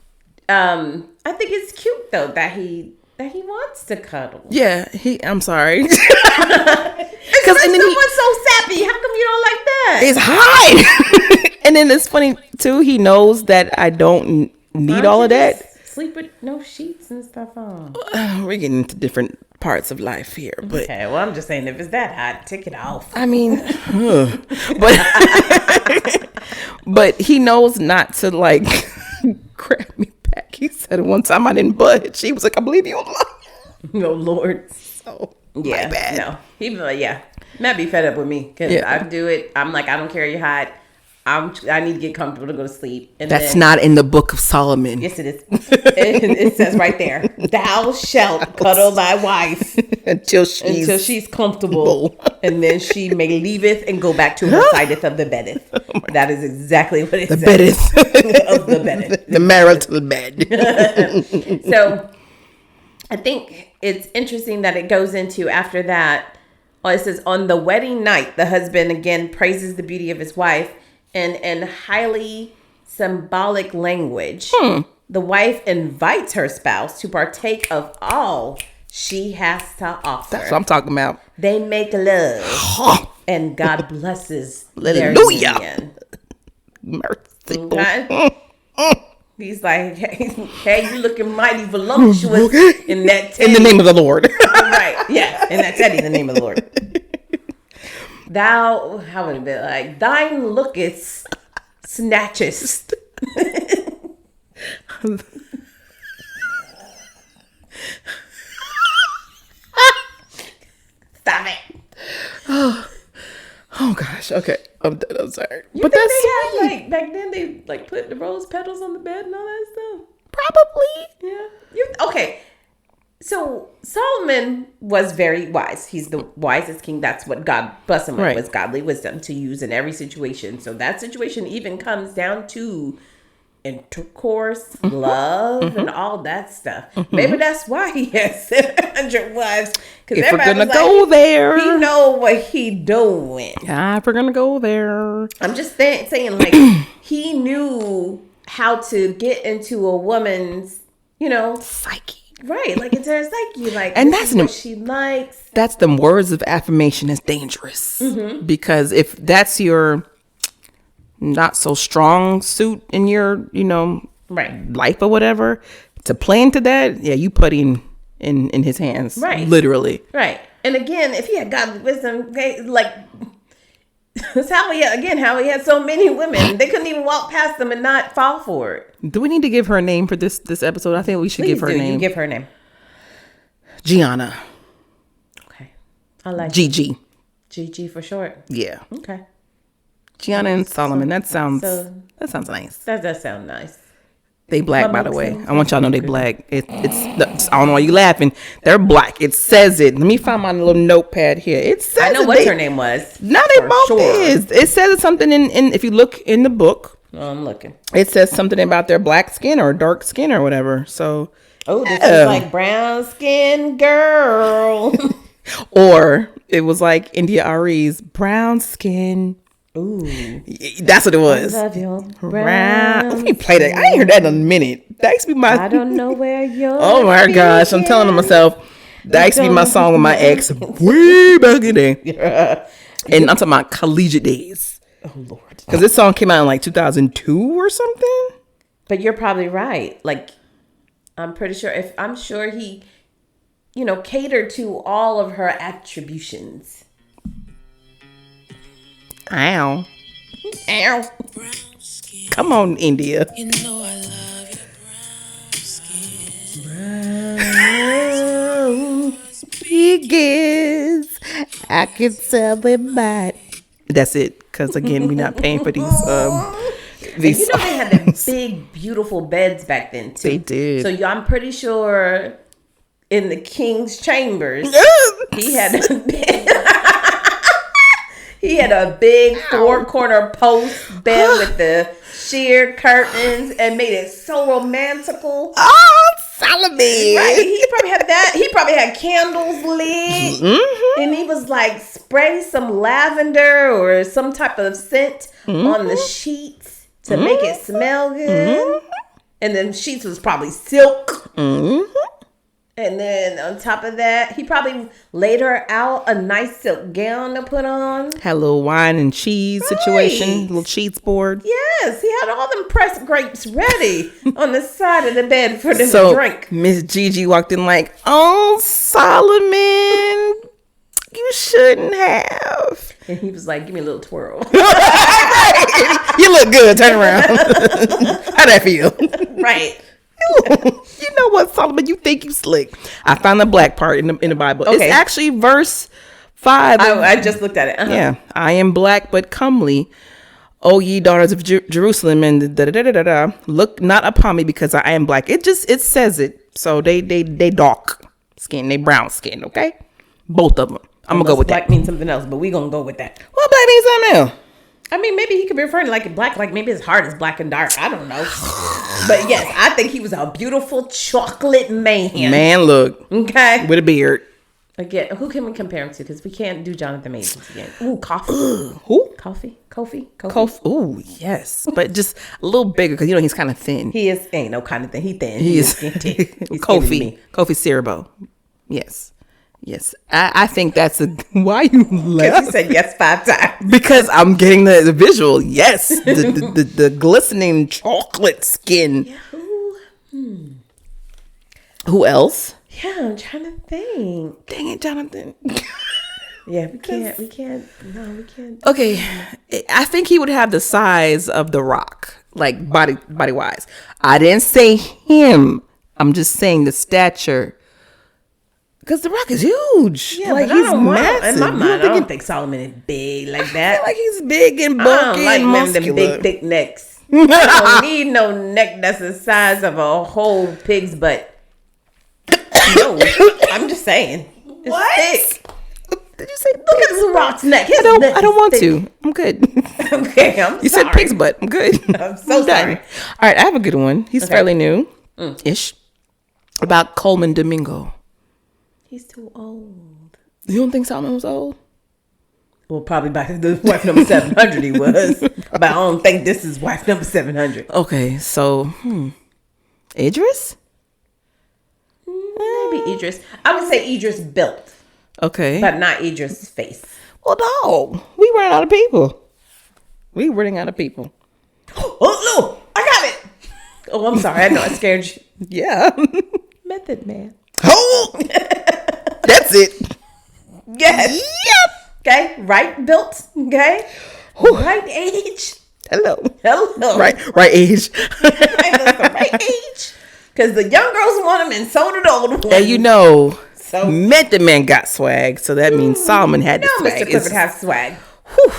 I think it's cute though that he wants to cuddle.
Yeah, I'm sorry.
Because someone's so sappy. How come you don't like that?
It's hot. And then it's funny too. He knows that I don't need all of that.
Sleep with no sheets and stuff on.
We're getting into different parts of life here, but
okay. Well, I'm just saying if it's that hot, take it off.
I mean, but he knows not to like grab me. He said one time I didn't budge. She was like, I believe you.
No, Lord.
So, yeah, my bad.
No. He be like, yeah. Matt be fed up with me because I do it. I'm like, I don't care you're hot. I need to get comfortable to go to sleep. And
that's not in the Book of Solomon.
Yes, it is. It says right there, thou shalt cuddle thy wife until she's comfortable. And then she may leaveth and go back to her sideth of the beddeth. That is exactly what it says. The beddeth. Of the beddeth.
The marital bed.
So I think it's interesting that it goes into after that. It says, on the wedding night, the husband again praises the beauty of his wife. And highly symbolic language, the wife invites her spouse to partake of all she has to offer.
That's what I'm talking about.
They make love, and God blesses their union. Mercy. Okay? He's like, hey, you looking mighty voluptuous in that teddy.
In the name of the Lord.
Right, yeah, in that teddy, in the name of the Lord. Thou, how would it be like, thine lookest snatchest. Stop it.
Oh gosh. Okay. I'm sorry.
But that's they had, like, back then they like put the rose petals on the bed and all that stuff.
Probably.
Yeah. Okay. So Solomon was very wise. He's the wisest king. That's what God bless him with, was godly wisdom to use in every situation. So that situation even comes down to intercourse, love, and all that stuff. Maybe that's why he has 700 wives. Because
if we're gonna go there,
he know what he doing.
Yeah, if we're gonna go there,
I'm just saying, like he knew how to get into a woman's,
psyche.
Right, like into her psyche, like,
and that's
what she likes.
That's the words of affirmation is dangerous because if that's your not so strong suit in your, life or whatever, to play into that, you put in his hands, right? Literally,
right. And again, if he had godly wisdom, like that's how he had so many women, they couldn't even walk past them and not fall for it.
Do we need to give her a name for this episode? I think we should give her a name.
You give her a name.
Gianna.
Okay. I like
Gigi.
Gigi for short.
Yeah.
Okay.
Gianna and Solomon. That sounds nice.
That does sound nice.
They black, by the way. I want y'all to know they black. It's I don't know why you laughing. They're black. It says it. Let me find my little notepad here. It says
I know what her name was.
No, they both is. It says something in if you look in the book.
Oh, I'm looking.
It says something about their black skin or dark skin or whatever. So
this is like brown skin girl.
Or it was like India Ari's brown skin.
Ooh,
that's what it was.
I love your brown.
Let me play that. I ain't heard that in a minute. That used to be my.
I don't know where you're.
Oh my gosh! I'm telling myself that used to be my song with my ex way back in the day. And I'm talking about collegiate days.
Oh Lord!
Because this song came out in like 2002 or something.
But you're probably right. Like, I'm pretty sure. I'm sure he, catered to all of her attributions.
Ow. Ow. Come on, India.
You know I love your brown skin.
Brown biggest. I can tell it by. That's it. Because again, we're not paying for these. These
they had the big, beautiful beds back then too.
They did.
So I'm pretty sure in the king's chambers, he had a bed. He had a big 4-corner post bed with the sheer curtains and made it so romantical.
Oh, Solomon.
Right. He probably had that. He probably had candles lit. Mm-hmm. And he was like, spray some lavender or some type of scent on the sheets to make it smell good. Mm-hmm. And then sheets was probably silk. Mm-hmm. And then on top of that, he probably laid her out a nice silk gown to put on.
Had a little wine and cheese situation, little cheese board.
Yes, he had all them pressed grapes ready on the side of the bed for them to drink.
Miss Gigi walked in like, oh, Solomon, you shouldn't have.
And he was like, give me a little twirl.
Right. You look good. Turn around. How'd that feel?
Right.
You know what, Solomon? You think you slick. I found the black part in the Bible. Okay. It's actually verse 5.
I just looked at it. Uh-huh.
Yeah. I am black but comely, O ye daughters of Jerusalem, and da-da-da-da-da. Look not upon me because I am black. It says it. So they dark skin, they brown skin, okay? Both of them. I'm going to go with
black
that.
Black means something else, but we going to go with that.
Well, black means something else.
I mean, maybe he could be referring to like black, like maybe his heart is black and dark. I don't know. But yes, I think he was a beautiful chocolate man.
Man, look.
Okay.
With a beard.
Again, who can we compare him to? Because we can't do Jonathan Majors again. Ooh, Coffee.
Who?
Kofi.
Ooh, yes. But just a little bigger because, he's kind of thin.
He is, ain't no kind of thing. He thin.
He is
skinty.
Kofi Cerebro. Yes. Yes, I think that's a. Why you laugh?
Because you said yes 5 times.
Because I'm getting the visual. Yes, the glistening chocolate skin.
Yeah,
who else?
Yeah, I'm trying to think.
Dang it, Jonathan.
Yeah, we can't. No, we can't.
Okay, I think he would have the size of The Rock, like body wise. I didn't say him. I'm just saying the stature. Because The Rock is huge.
Yeah, like he's massive. In my mind, I don't think Solomon is big like that.
I feel like he's big and bulky and muscular.
Them big, thick necks. I don't need no neck that's the size of a whole pig's butt. No, I'm just saying. It's
what?
Thick.
Did you say?
Look at The Rock's neck. His
I
neck
don't want
thick.
to. I'm good.
Okay,
You said pig's butt. I'm good.
I'm so sorry.
All right, I have a good one. He's fairly new-ish. About Coleman Domingo.
He's too old.
You don't think Solomon was old?
Well, probably by the wife number 700 he was. But I don't think this is wife number 700.
Okay, so, Idris?
Maybe Idris. I would say Idris built.
Okay.
But not Idris' face.
Well, no. We running out of people.
Oh, no. I got it. Oh, I'm sorry. I know I scared you.
Yeah.
Method Man.
Oh! That's it.
Yes. Yep. Okay. Right built. Okay. Right age.
Hello. Right age.
Right age. Because the young girls want him and so do the old ones.
And
So
Method Man got swag, so that means Solomon had the swag.
Mr. Clifford has swag.
Whew.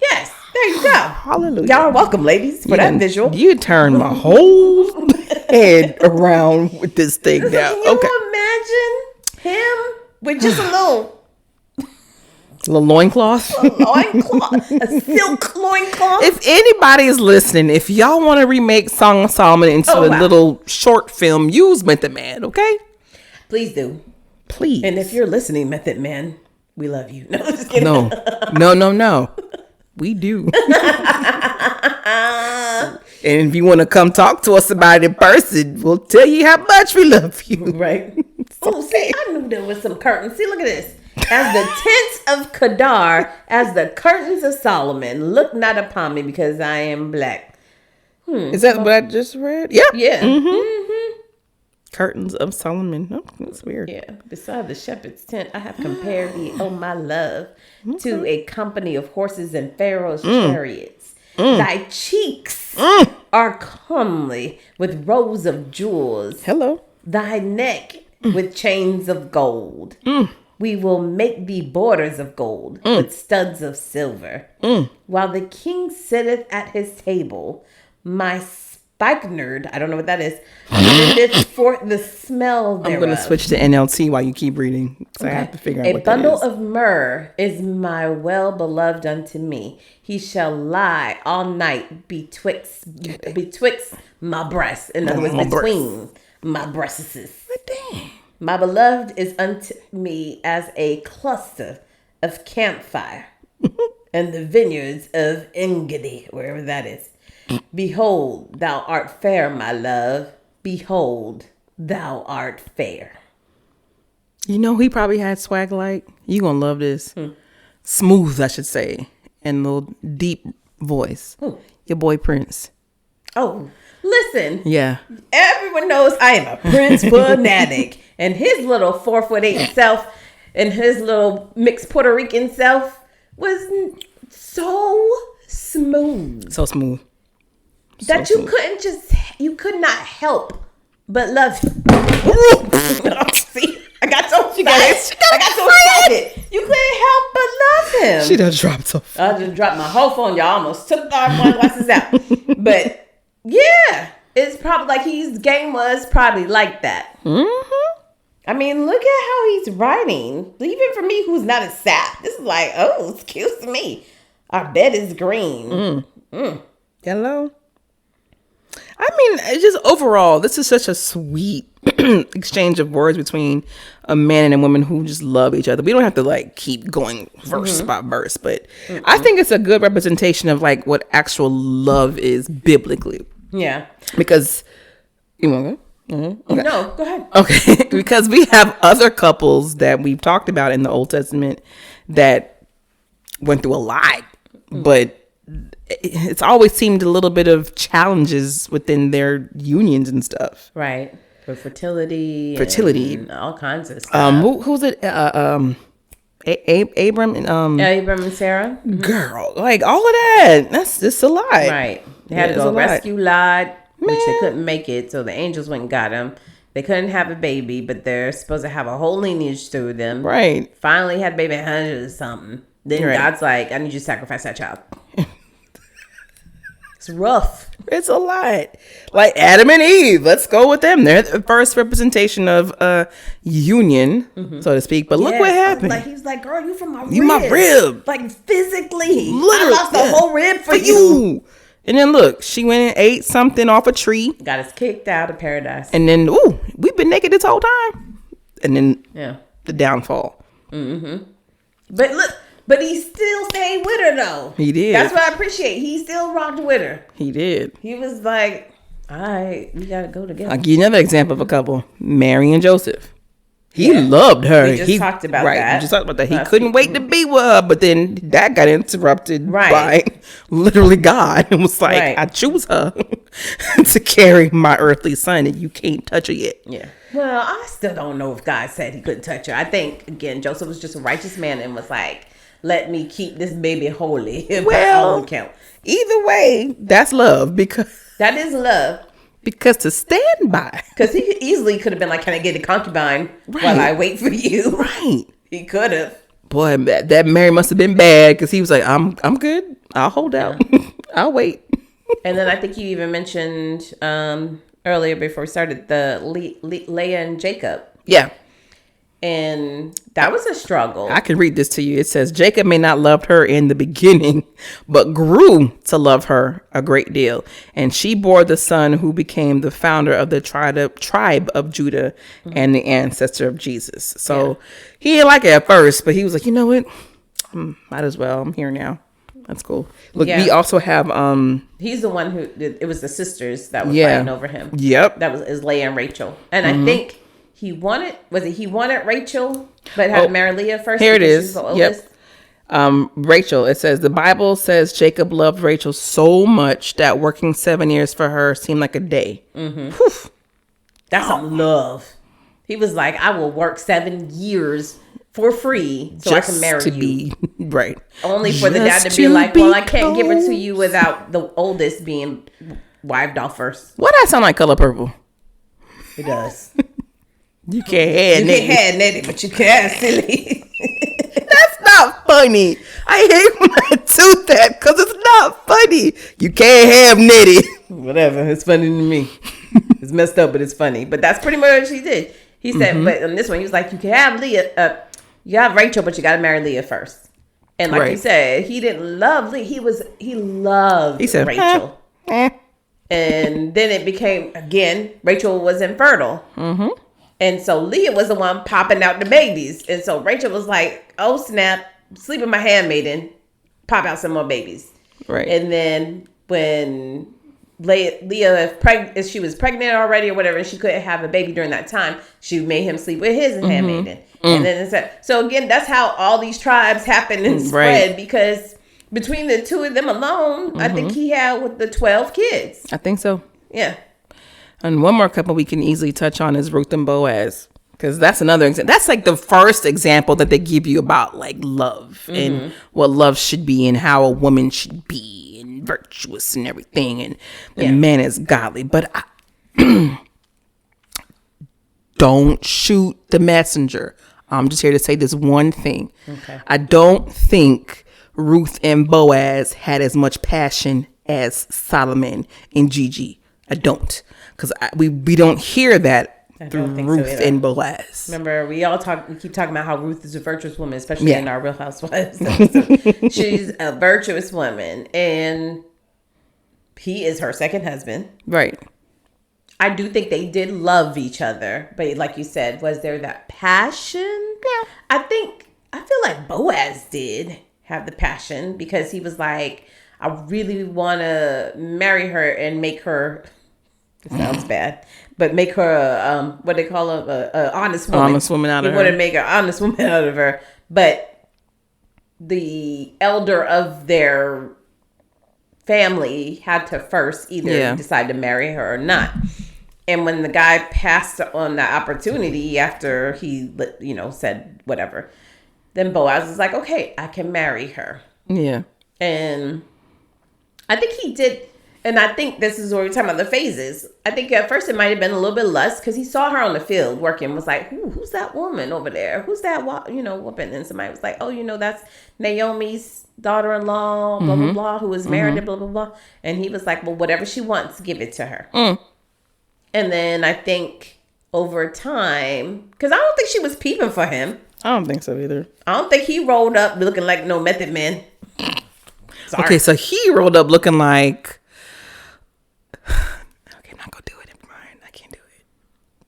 Yes, there you go.
Hallelujah.
Y'all are welcome, ladies, for that visual.
You turned my whole head around with this thing now.
Can you imagine him with just a little
loincloth?
a silk loincloth?
If anybody is listening, if y'all want to remake Song of Solomon into a little short film, use Method Man, okay?
Please do.
Please.
And if you're listening, Method Man, we love you. No, just kidding.
No. We do. And if you want to come talk to us about it in person, we'll tell you how much we love you.
Right. Oh, see, I knew there was some curtains. See, look at this. As the tents of Kedar, as the curtains of Solomon, look not upon me because I am black.
Is that what I just read? Yep.
Yeah.
Mm-hmm. Curtains of Solomon. Oh, that's weird.
Yeah. Beside the shepherd's tent, I have compared thee, oh my love, to a company of horses and Pharaoh's chariots. Thy cheeks are comely with rows of jewels.
Hello.
Thy neck with chains of gold. We will make thee borders of gold with studs of silver. While the king sitteth at his table, my spikenard, I don't know what that is, sendeth forth the smell thereof.
I'm going to switch to NLT while you keep reading. So I have to figure out what that is.
A bundle of myrrh is my well-beloved unto me. He shall lie all night betwixt my breasts. In other words, between my breasts.
Dang.
My beloved is unto me as a cluster of camphire and the vineyards of Engedi, wherever that is. Behold, thou art fair, my love. Behold, thou art fair.
You know, he probably had swag like. You gonna love this. Smooth, I should say. And a little deep voice. Your boy Prince.
Oh, listen.
Yeah.
Everyone knows I am a Prince fanatic. And his little 4'8" self and his little mixed Puerto Rican self was so smooth.
So smooth.
That you could not help but love him. See, I got so excited. You couldn't help but love him.
She done dropped so
I just dropped my whole phone, y'all. Almost took the glasses out. But yeah, it's probably like his game was probably like that. I mean, look at how he's writing. Even for me, who's not a sap, this is like, oh, excuse me. Our bed is green.
Hello. I mean, it's just overall, this is such a sweet exchange of words between a man and a woman who just love each other. We don't have to like keep going verse by verse, but I think it's a good representation of like what actual love is biblically.
Yeah.
Because you want to go? Okay.
No, go ahead.
Okay, because we have other couples that we've talked about in the Old Testament that went through a lot, but it's always seemed a little bit of challenges within their unions and stuff.
Right. For fertility. And all kinds of stuff.
Who's it? Abram and
Abram and Sarah.
Girl, like all of that. That's just a lot.
Right. They had to go rescue Lot. Which they couldn't make it, so the angels went and got him. They couldn't have a baby, but they're supposed to have a whole lineage through them.
Right.
Finally had a baby at 100 or something. Then God's like, I need you to sacrifice that child. It's rough.
It's a lot. Like Adam and Eve. Let's go with them. They're the first representation of union, so to speak. But look what happened.
Like, he was like, girl, you from my rib.
You my rib.
Like physically.
Literally.
I lost the whole rib for you.
And then look, she went and ate something off a tree.
Got us kicked out of paradise.
And then, we've been naked this whole time. And then the downfall.
But look, but he still stayed with her though.
He did.
That's what I appreciate. He still rocked with her.
He did.
He was like, all right, we got to go together.
I'll give you another example of a couple. Mary and Joseph. He loved her.
We just talked about that.
We just talked about that. He couldn't wait to be with her, but then that got interrupted by literally God and was like, I choose her to carry my earthly son and you can't touch her yet.
Yeah. Well, I still don't know if God said he couldn't touch her. I think, again, Joseph was just a righteous man and was like, let me keep this baby holy. Well, count.
Either way, that's love because...
That is love.
Because to stand by.
Because he easily could have been like, can I get a concubine while I wait for you?
Right.
He could have.
Boy, that Mary must have been bad because he was like, I'm good. I'll hold out. I'll wait.
And then I think you even mentioned earlier before we started the Leah and Jacob.
Yeah.
And that was a struggle.
I can read this to you. It says, Jacob may not loved her in the beginning, but grew to love her a great deal. And she bore the son who became the founder of the tribe of Judah and the ancestor of Jesus. So he didn't like it at first, but he was like, you know what? Might as well. I'm here now. That's cool. Look, we also have...
He's the one who... It was the sisters that were fighting over him.
Yep.
That was Leah and Rachel. And I think... He wanted Rachel, but had to marry Leah first?
Here it is.
Yep.
Rachel, it says, the Bible says Jacob loved Rachel so much that working 7 years for her seemed like a day.
Mm-hmm. That's some love. He was like, I will work 7 years for free so just I can marry you.
Right.
Only for the dad to be like, well, I can't give her to you without the oldest being wived off first.
Why that sound like Color Purple?
It does.
You can't have
Nettie, but you can have silly.
That's not funny. I hate when I do that because it's not funny. You can't have Nettie.
Whatever. It's funny to me. It's messed up, but it's funny. But that's pretty much what she did. He said, but on this one, he was like, you can have Leah. You have Rachel, but you got to marry Leah first. And like you said, he didn't love Leah. He loved Rachel. And then it became, again, Rachel was infertile. Mm-hmm. And so Leah was the one popping out the babies. And so Rachel was like, oh, snap, sleep with my handmaiden, pop out some more babies.
Right.
And then when Leah, if she was pregnant already or whatever, and she couldn't have a baby during that time, she made him sleep with his handmaiden. And then so again, that's how all these tribes happened and spread because between the two of them alone, I think he had with the 12 kids.
I think so.
Yeah.
And one more couple we can easily touch on is Ruth and Boaz. Because that's another example. That's like the first example that they give you about like love and what love should be and how a woman should be and virtuous and everything. And the man is godly. But don't shoot the messenger. I'm just here to say this one thing. Okay. I don't think Ruth and Boaz had as much passion as Solomon and Gigi. I don't. Because we don't hear that through Ruth and Boaz.
Remember, we keep talking about how Ruth is a virtuous woman, especially in our Real Housewives. She's a virtuous woman, and he is her second husband.
Right.
I do think they did love each other, but like you said, was there that passion? Yeah. I feel like Boaz did have the passion because he was like, I really want to marry her and make her... It sounds bad, but make her what they call a honest woman.
Honest woman out of her.
He wanted to make an honest woman out of her, but the elder of their family had to first either decide to marry her or not. And when the guy passed on the opportunity after he, said whatever, then Boaz was like, "Okay, I can marry her."
Yeah, and
I think he did. And I think this is where we're talking about the phases. I think at first it might have been a little bit lust because he saw her on the field working, was like, who's that woman over there? Who's that, whooping? And somebody was like, oh, that's Naomi's daughter-in-law, blah, blah, blah, who was married to blah, blah, blah. And he was like, well, whatever she wants, give it to her. And then I think over time, because I don't think she was peeping for him.
I don't think so either.
I don't think he rolled up looking like no Method Man. Sorry.
Okay, so he rolled up looking like... Okay, I'm not gonna do it. Brian, I can't do it.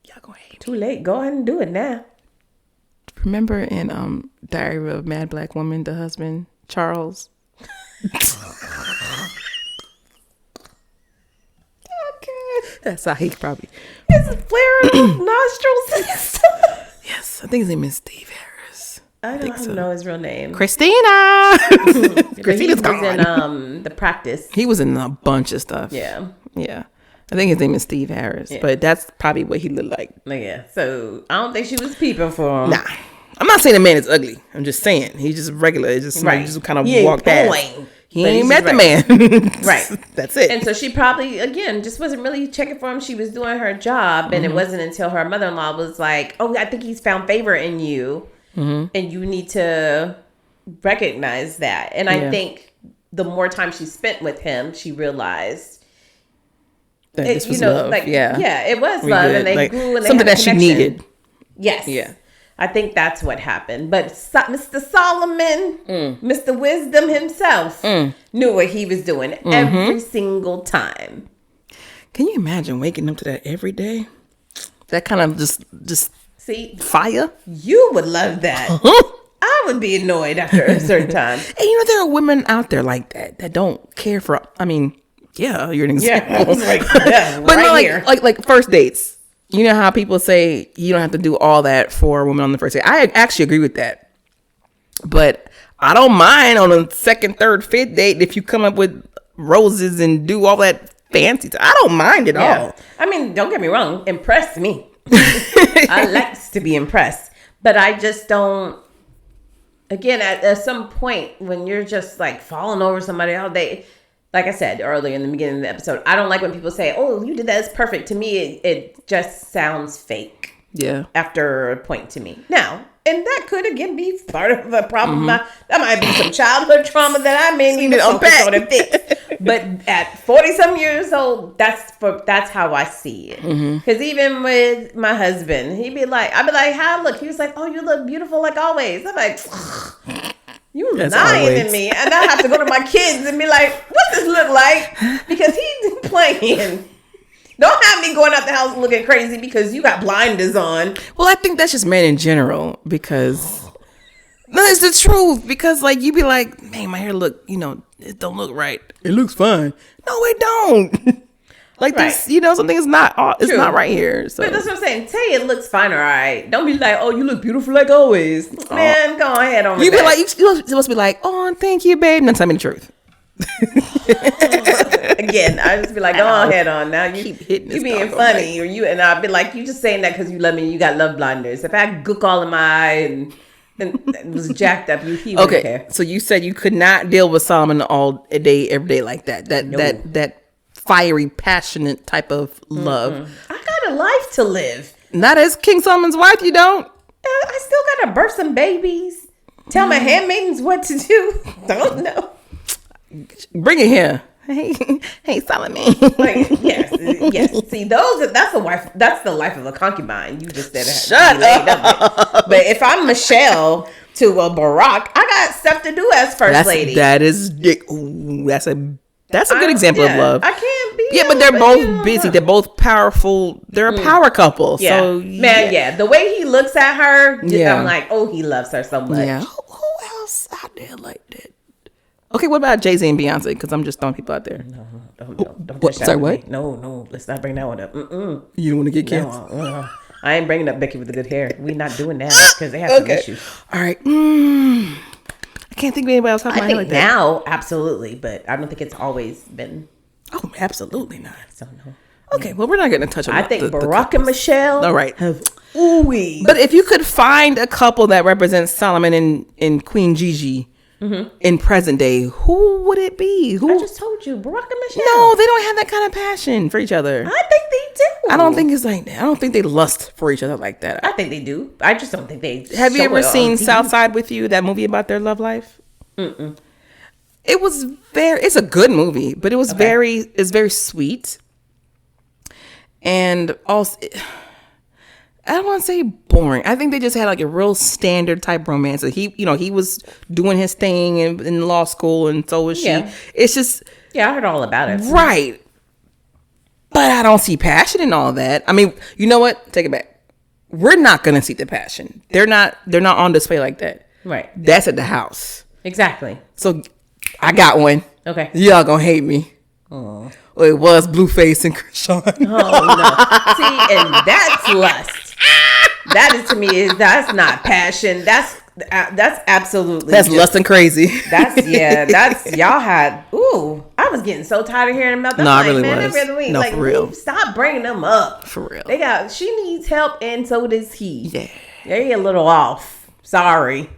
Y'all gonna hate me.
Too late. Go ahead and do it now.
Remember in Diary of a Mad Black Woman, the husband Charles. Okay, that's how he probably.
Is it flaring nostrils?
Yes, I think his name is Steve Harris.
I don't know his real name.
Christina. Christina's gone.
He was in The Practice.
He was in a bunch of stuff.
Yeah.
Yeah. I think his name is Steve Harris, but that's probably what he looked like.
Yeah. So I don't think she was peeping for him.
Nah. I'm not saying the man is ugly. I'm just saying he's just regular. It's just, he just kind of walked past. He ain't met the man.
Right.
That's it.
And so she probably, again, just wasn't really checking for him. She was doing her job. And it wasn't until her mother-in-law was like, oh, I think he's found favor in you. And you need to recognize that. And I think the more time she spent with him, she realized
that this was love.
Like, yeah, it was love. And they grew and they
something
had
that she needed.
Yes.
Yeah.
I think that's what happened. But Mr. Solomon, Mr. Wisdom himself, knew what he was doing every single time.
Can you imagine waking up to that every day? That kind of just
see
fire.
You would love that. I would be annoyed after a certain time.
And there are women out there like that don't care for. I mean, yeah, you're an example.
Yeah,
but right here. like first dates. You know how people say you don't have to do all that for a woman on the first date. I actually agree with that. But I don't mind on a second, third, fifth date if you come up with roses and do all that fancy stuff. I don't mind at all.
I mean, don't get me wrong. Impress me. I like to be impressed. But I just don't. Again, at some point when you're just like falling over somebody all day. Like I said earlier in the beginning of the episode, I don't like when people say, oh, you did that. It's perfect. To me, it just sounds fake. Yeah. After a point to me. Now, and that could, again, be part of the problem. That might be some childhood trauma that I may need to focus on and fix. But at 40-some years old, that's how I see it. Because even with my husband, I'd be like, how I look? He was like, oh, you look beautiful like always. I'm like, you lying to me. And I have to go to my kids and be like, what does this look like? Because he's playing. Don't have me going out the house looking crazy because you got blinders on.
Well, I think that's just men in general because... No, it's the truth. Because, like, you be like, man, my hair look, it don't look right. It looks fine. No, it don't. Like this, something is not right here. So.
But that's what I'm saying. Say it looks fine or all right. Don't be like, oh, you look beautiful like always. Man, go ahead on.
You be like, you're supposed to be like, oh, thank you, babe. And then tell me the truth.
Again, I just be like, go ahead on. Now you being funny, or and I'll be like, you just saying that because you love me. You got love blinders. If I gook all in my eye and it was jacked up, he wouldn't care. So
you said you could not deal with Solomon all day, every day like that. That fiery, passionate type of love.
I got a life to live.
Not as King Solomon's wife, you don't.
I still gotta birth some babies. Tell my handmaidens what to do. Don't know.
Bring it here. Hey, Solomon.
Like, yes. See, that's a wife. That's the life of a concubine. You just said
shut up.
But if I'm Michelle to a Barack, I got stuff to do as first lady.
That's a good example of love.
I can't be.
Yeah, but they're both busy. They're both powerful. They're a power couple.
Yeah.
So
the way he looks at her, I'm like, oh, he loves her so much.
Yeah. Who else out there like that? Okay, what about Jay-Z and Beyonce? Because I'm just throwing people out there.
No, don't.
Sorry, what?
No, let's not bring that one up.
You don't want to get canceled?
No, I ain't bringing up Becky with the good hair. We're not doing that because they have some issues.
All right. I can't think of anybody else talking about like that.
Now, absolutely, but I don't think it's always been.
Oh, absolutely not.
So no.
Okay, well, we're not going to touch on.
I think Barack and Michelle.
All right.
Ooh-wee.
But if you could find a couple that represents Solomon and Queen Gigi in present day, who would it be?
I just told you, Barack and Michelle.
No, they don't have that kind of passion for each other.
I think they do.
I don't think it's like that. I don't think they lust for each other like that.
I think they do. I just don't think they.
Have you ever seen Southside with You? That movie about their love life. It was it's a good movie, but it was it's very sweet. And also, I don't want to say boring. I think they just had like a real standard type romance. He was doing his thing in law school, and so was she. It's just
I heard all about it.
Right. But I don't see passion in all that. I mean, you know what? Take it back. We're not gonna see the passion. They're not on display like that.
Right.
That's at the house.
Exactly.
So I got one.
Okay.
Y'all gonna hate me. Oh. Well, it was Blueface and Krishan.
Oh no. See, and that's lust. That is, to me, that's not passion. That's absolutely
lust and crazy.
That's y'all had. Ooh, I was getting so tired of hearing about that.
No, I really was. No, for real.
Stop bringing them up.
For real.
She needs help, and so does he.
Yeah,
they're a little off. Sorry.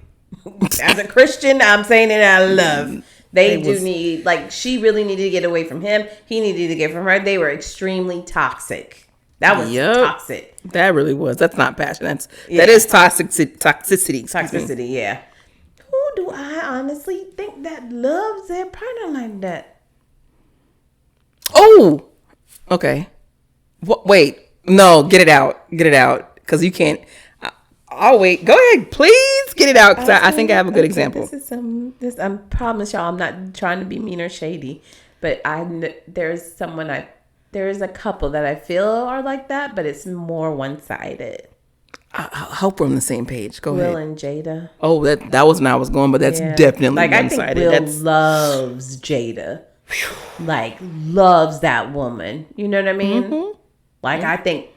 As a Christian, I'm saying it out of love. They do need, like, she really needed to get away from him. He needed to get from her. They were extremely toxic. That was toxic.
That really was. That's not passion. That is toxicity.
Toxicity, yeah. Who do I honestly think that loves their partner like that?
Oh, okay. Wait. No, get it out. Get it out. Because you can't. I'll wait. Go ahead. Please get it out. Because I think I have a good example.
I promise y'all I'm not trying to be mean or shady. But there's a couple that I feel are like that. But it's more one-sided.
I hope we're on the same page. Go ahead.
Will and Jada.
Oh, that was where I was going. But that's definitely one-sided.
I think Will loves Jada. Like, loves that woman. You know what I mean? Mm-hmm. Like, I think,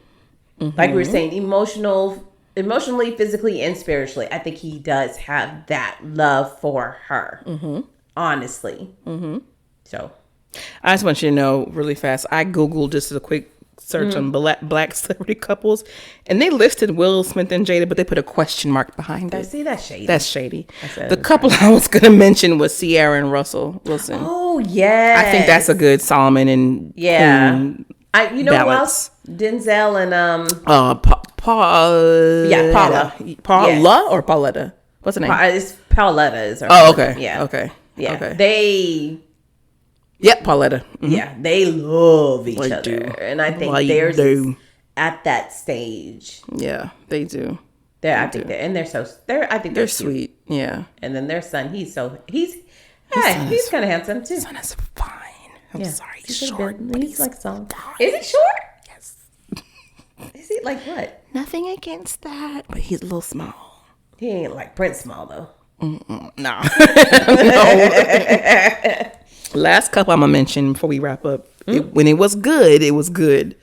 like we were saying, emotionally, physically, and spiritually, I think he does have that love for her. Mm-hmm. Honestly. Mm-hmm. So,
I just want you to know really fast. I Googled just a quick search on black celebrity couples, and they listed Will Smith and Jada, but they put a question mark behind it.
See, that's shady.
That's shady. The couple I was going to mention was Ciara and Russell Wilson.
Oh, yeah.
I think that's a good Solomon and Queen
you know
balance.
Who else? Denzel and
Paula or Pauletta? What's her name?
It's Pauletta.
Oh, okay.
Yeah.
Okay.
Yeah.
Okay. Pauletta. Mm-hmm.
Yeah, they love each other, and I think theirs is at that stage.
Yeah, they do.
I think they're
sweet. Yeah,
and then their son, he's kind of handsome too.
His son is fine. I'm sorry, he's short.
He's like some. Is he short?
Yes.
Is he like what?
Nothing against that, but he's a little small.
He ain't like Prince small though.
No. No. Last couple I'm gonna mention before we wrap up. When it was good, it was good.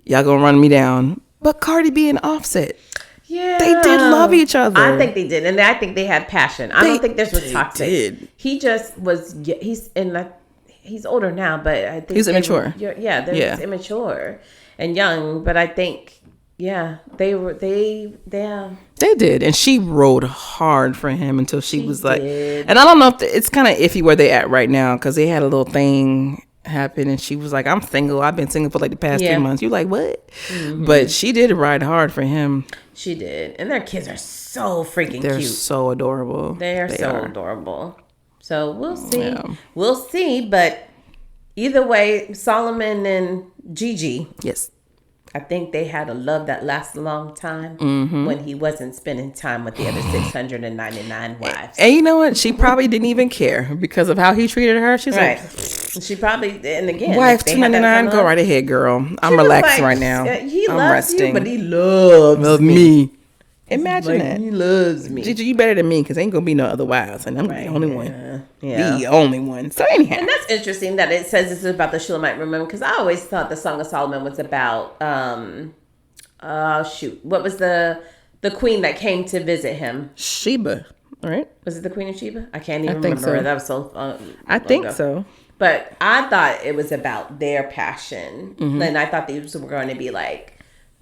Y'all gonna run me down, but Cardi B and Offset.
Yeah,
they did love each other.
I think they did, and I think they had passion. I don't think this was toxic.
Did.
He just was. He's older now, but I think
he's immature.
They're immature and young, but I think they
did, and she rode hard for him until she was like,
did.
And I don't know if it's kind of iffy where they at right now because they had a little thing happen, and she was like, "I'm single. I've been single for like the past 3 months." You like what? Mm-hmm. But she did ride hard for him.
She did, and their kids are so freaking cute.
They're so adorable.
They are adorable. So we'll see. Yeah. We'll see. But either way, Solomon and Gigi.
Yes.
I think they had a love that lasts a long time when he wasn't spending time with the other 699 wives.
And you know what? She probably didn't even care because of how he treated her. She's like,
she probably, and again,
wife 299, go right ahead, girl. I'm relaxed right now.
He
I'm
loves
resting.
you, but he loves me.
Imagine that.
He loves me.
Gigi, you better than me because ain't going to be no other wives. And I'm the only one.
Yeah.
The only one. So anyhow.
And that's interesting that it says this is about the Shulamite women because I always thought the Song of Solomon was about, what was the queen that came to visit him?
Sheba, right?
Was it the Queen of Sheba? I can't even remember.
So.
That was so
I think ago. So.
But I thought it was about their passion. Mm-hmm. And I thought these were going to be like,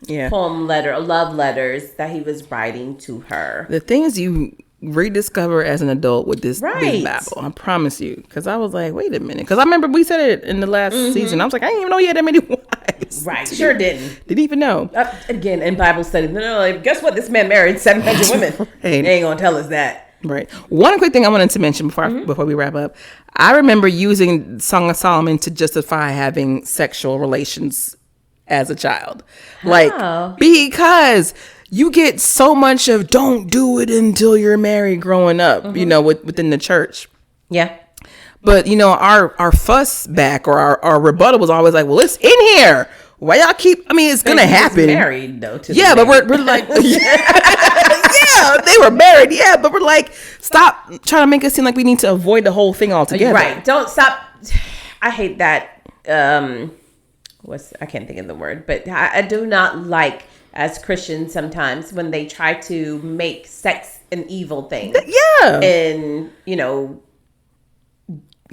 love letters that he was writing to her.
The things you rediscover as an adult with this Bible, I promise you. Because I was like, wait a minute. Because I remember we said it in the last season. I was like, I didn't even know he had that many wives.
Right, sure didn't.
Didn't even know.
Again, in Bible study, like, guess what? This man married 700 women. They ain't gonna tell us that.
Right. One quick thing I wanted to mention before we wrap up. I remember using Song of Solomon to justify having sexual relations as a child. Like, because you get so much of don't do it until you're married growing up, you know, within the church.
Yeah.
But, you know, our fuss back or our rebuttal was always like, well, it's in here. Why y'all keep, I mean, it's going to happen.
Married, though.
But we're like, yeah, they were married. Yeah, but we're like, stop trying to make it seem like we need to avoid the whole thing altogether.
Right. Don't stop. I hate that. I can't think of the word, but I do not like as Christians sometimes when they try to make sex an evil thing.
Yeah.
And, you know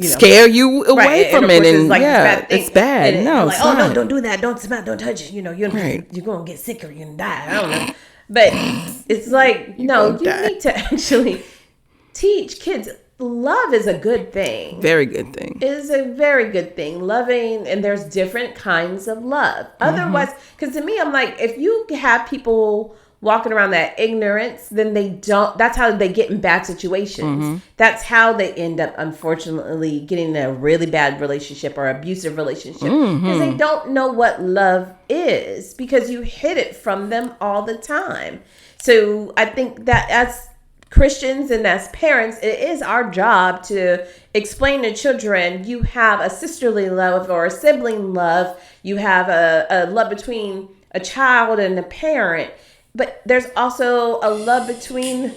scare you away from it. And
like
it's bad.
And
no,
like, no, don't do that. Don't smell, don't touch it. You know, you're going to get sick or you're going to die. I don't know. But it's like, no, you need to actually teach kids. love is a good thing.
Very good thing.
It is a very good thing. Loving, and there's different kinds of love. Otherwise, because to me, I'm like, if you have people walking around that ignorance, then that's how they get in bad situations. That's how they end up, unfortunately, getting in a really bad relationship or abusive relationship, because they don't know what love is, because you hid it from them all the time. So I think that as Christians and as parents, it is our job to explain to children, you have a sisterly love or a sibling love. You have a love between a child and a parent. But there's also a love between,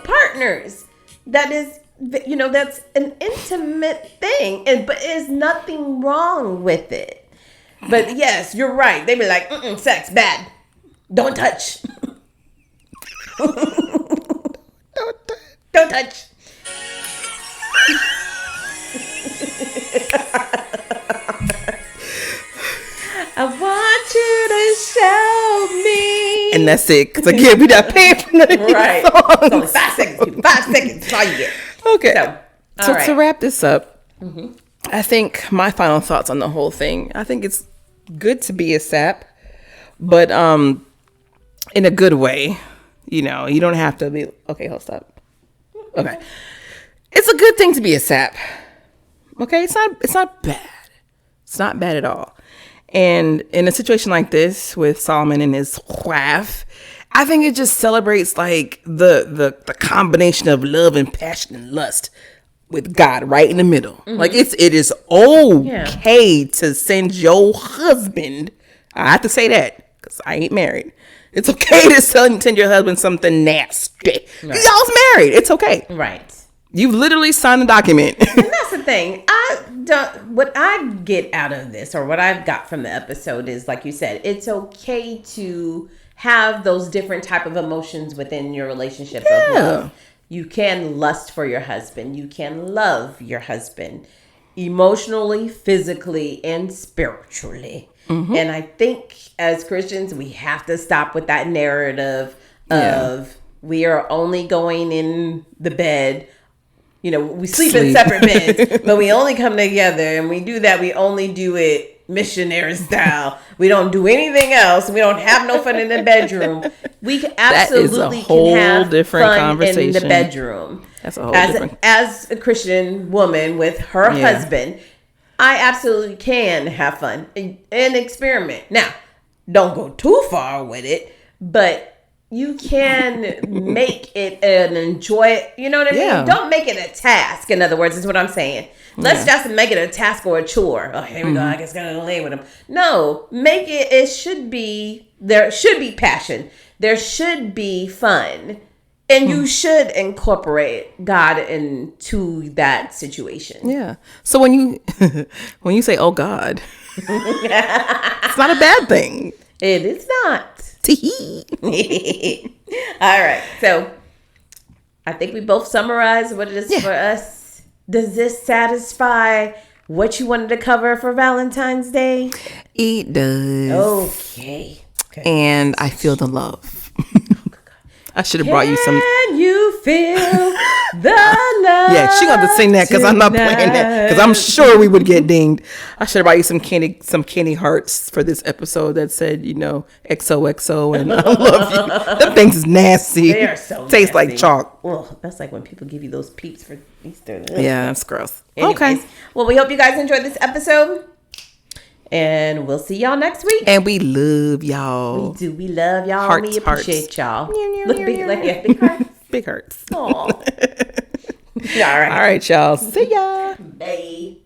partners. That is, that's an intimate thing. But there's nothing wrong with it. But yes, you're right. They be like, sex, bad. Don't touch. Don't touch. I want you to show me.
And that's it. Because again, we're not paying for none of these
right.
songs.
It's only 5 seconds, people. 5 seconds. That's all you get.
Okay. So
right.
to wrap this up, I think my final thoughts on the whole thing, I think it's good to be a sap, but in a good way. You don't have to be, okay, hold stop. Okay. It's a good thing to be a sap. Okay, it's not bad. It's not bad at all. And in a situation like this with Solomon and his wife, I think it just celebrates like the combination of love and passion and lust with God right in the middle. Like it is okay to send your husband. I have to say that because I ain't married. It's okay to send your husband something nasty. Right. Y'all's married. It's okay.
Right.
You literally signed a document.
And that's the thing. What I get out of this, or what I've got from the episode, is like you said, it's okay to have those different type of emotions within your relationship of love. You can lust for your husband. You can love your husband emotionally, physically, and spiritually. And I think as Christians, we have to stop with that narrative of we are only going in the bed. We sleep in separate beds, but we only come together, and we do that. We only do it missionary style. We don't do anything else. We don't have no fun in the bedroom. We absolutely can have
different
fun
conversation
in the bedroom.
That's a whole different.
As a Christian woman with her husband, I absolutely can have fun and experiment. Now, don't go too far with it, but you can make it and enjoy it. You know what I mean? Don't make it a task. In other words, is what I'm saying. Let's just make it a task or a chore. Oh, here we go. I guess I'm gonna lay with him. No, make it. It should be. There should be passion. There should be fun, and you should incorporate God into that situation.
Yeah. So when you say, "Oh God," it's not a bad thing.
It is not. All right. So I think we both summarized what it is for us. Does this satisfy what you wanted to cover for Valentine's Day?
It does.
Okay.
And I feel the love. I should have brought you some.
Can you feel the love?
Yeah, she got to sing that because I'm not playing that because I'm sure we would get dinged. I should have brought you some candy hearts for this episode that said, XOXO and I love you. Them things is nasty.
They are so
Tastes
nasty.
like chalk.
Well, that's like when people give you those peeps for Easter.
Yeah, that's gross.
Anyways,
okay.
Well, we hope you guys enjoyed this episode. And we'll see y'all next week.
And we love y'all.
We do. We love y'all.
Hearts,
we appreciate y'all. Look big, big hearts.
Big hearts.
Aw. All right.
All right, y'all. See ya.
Bye.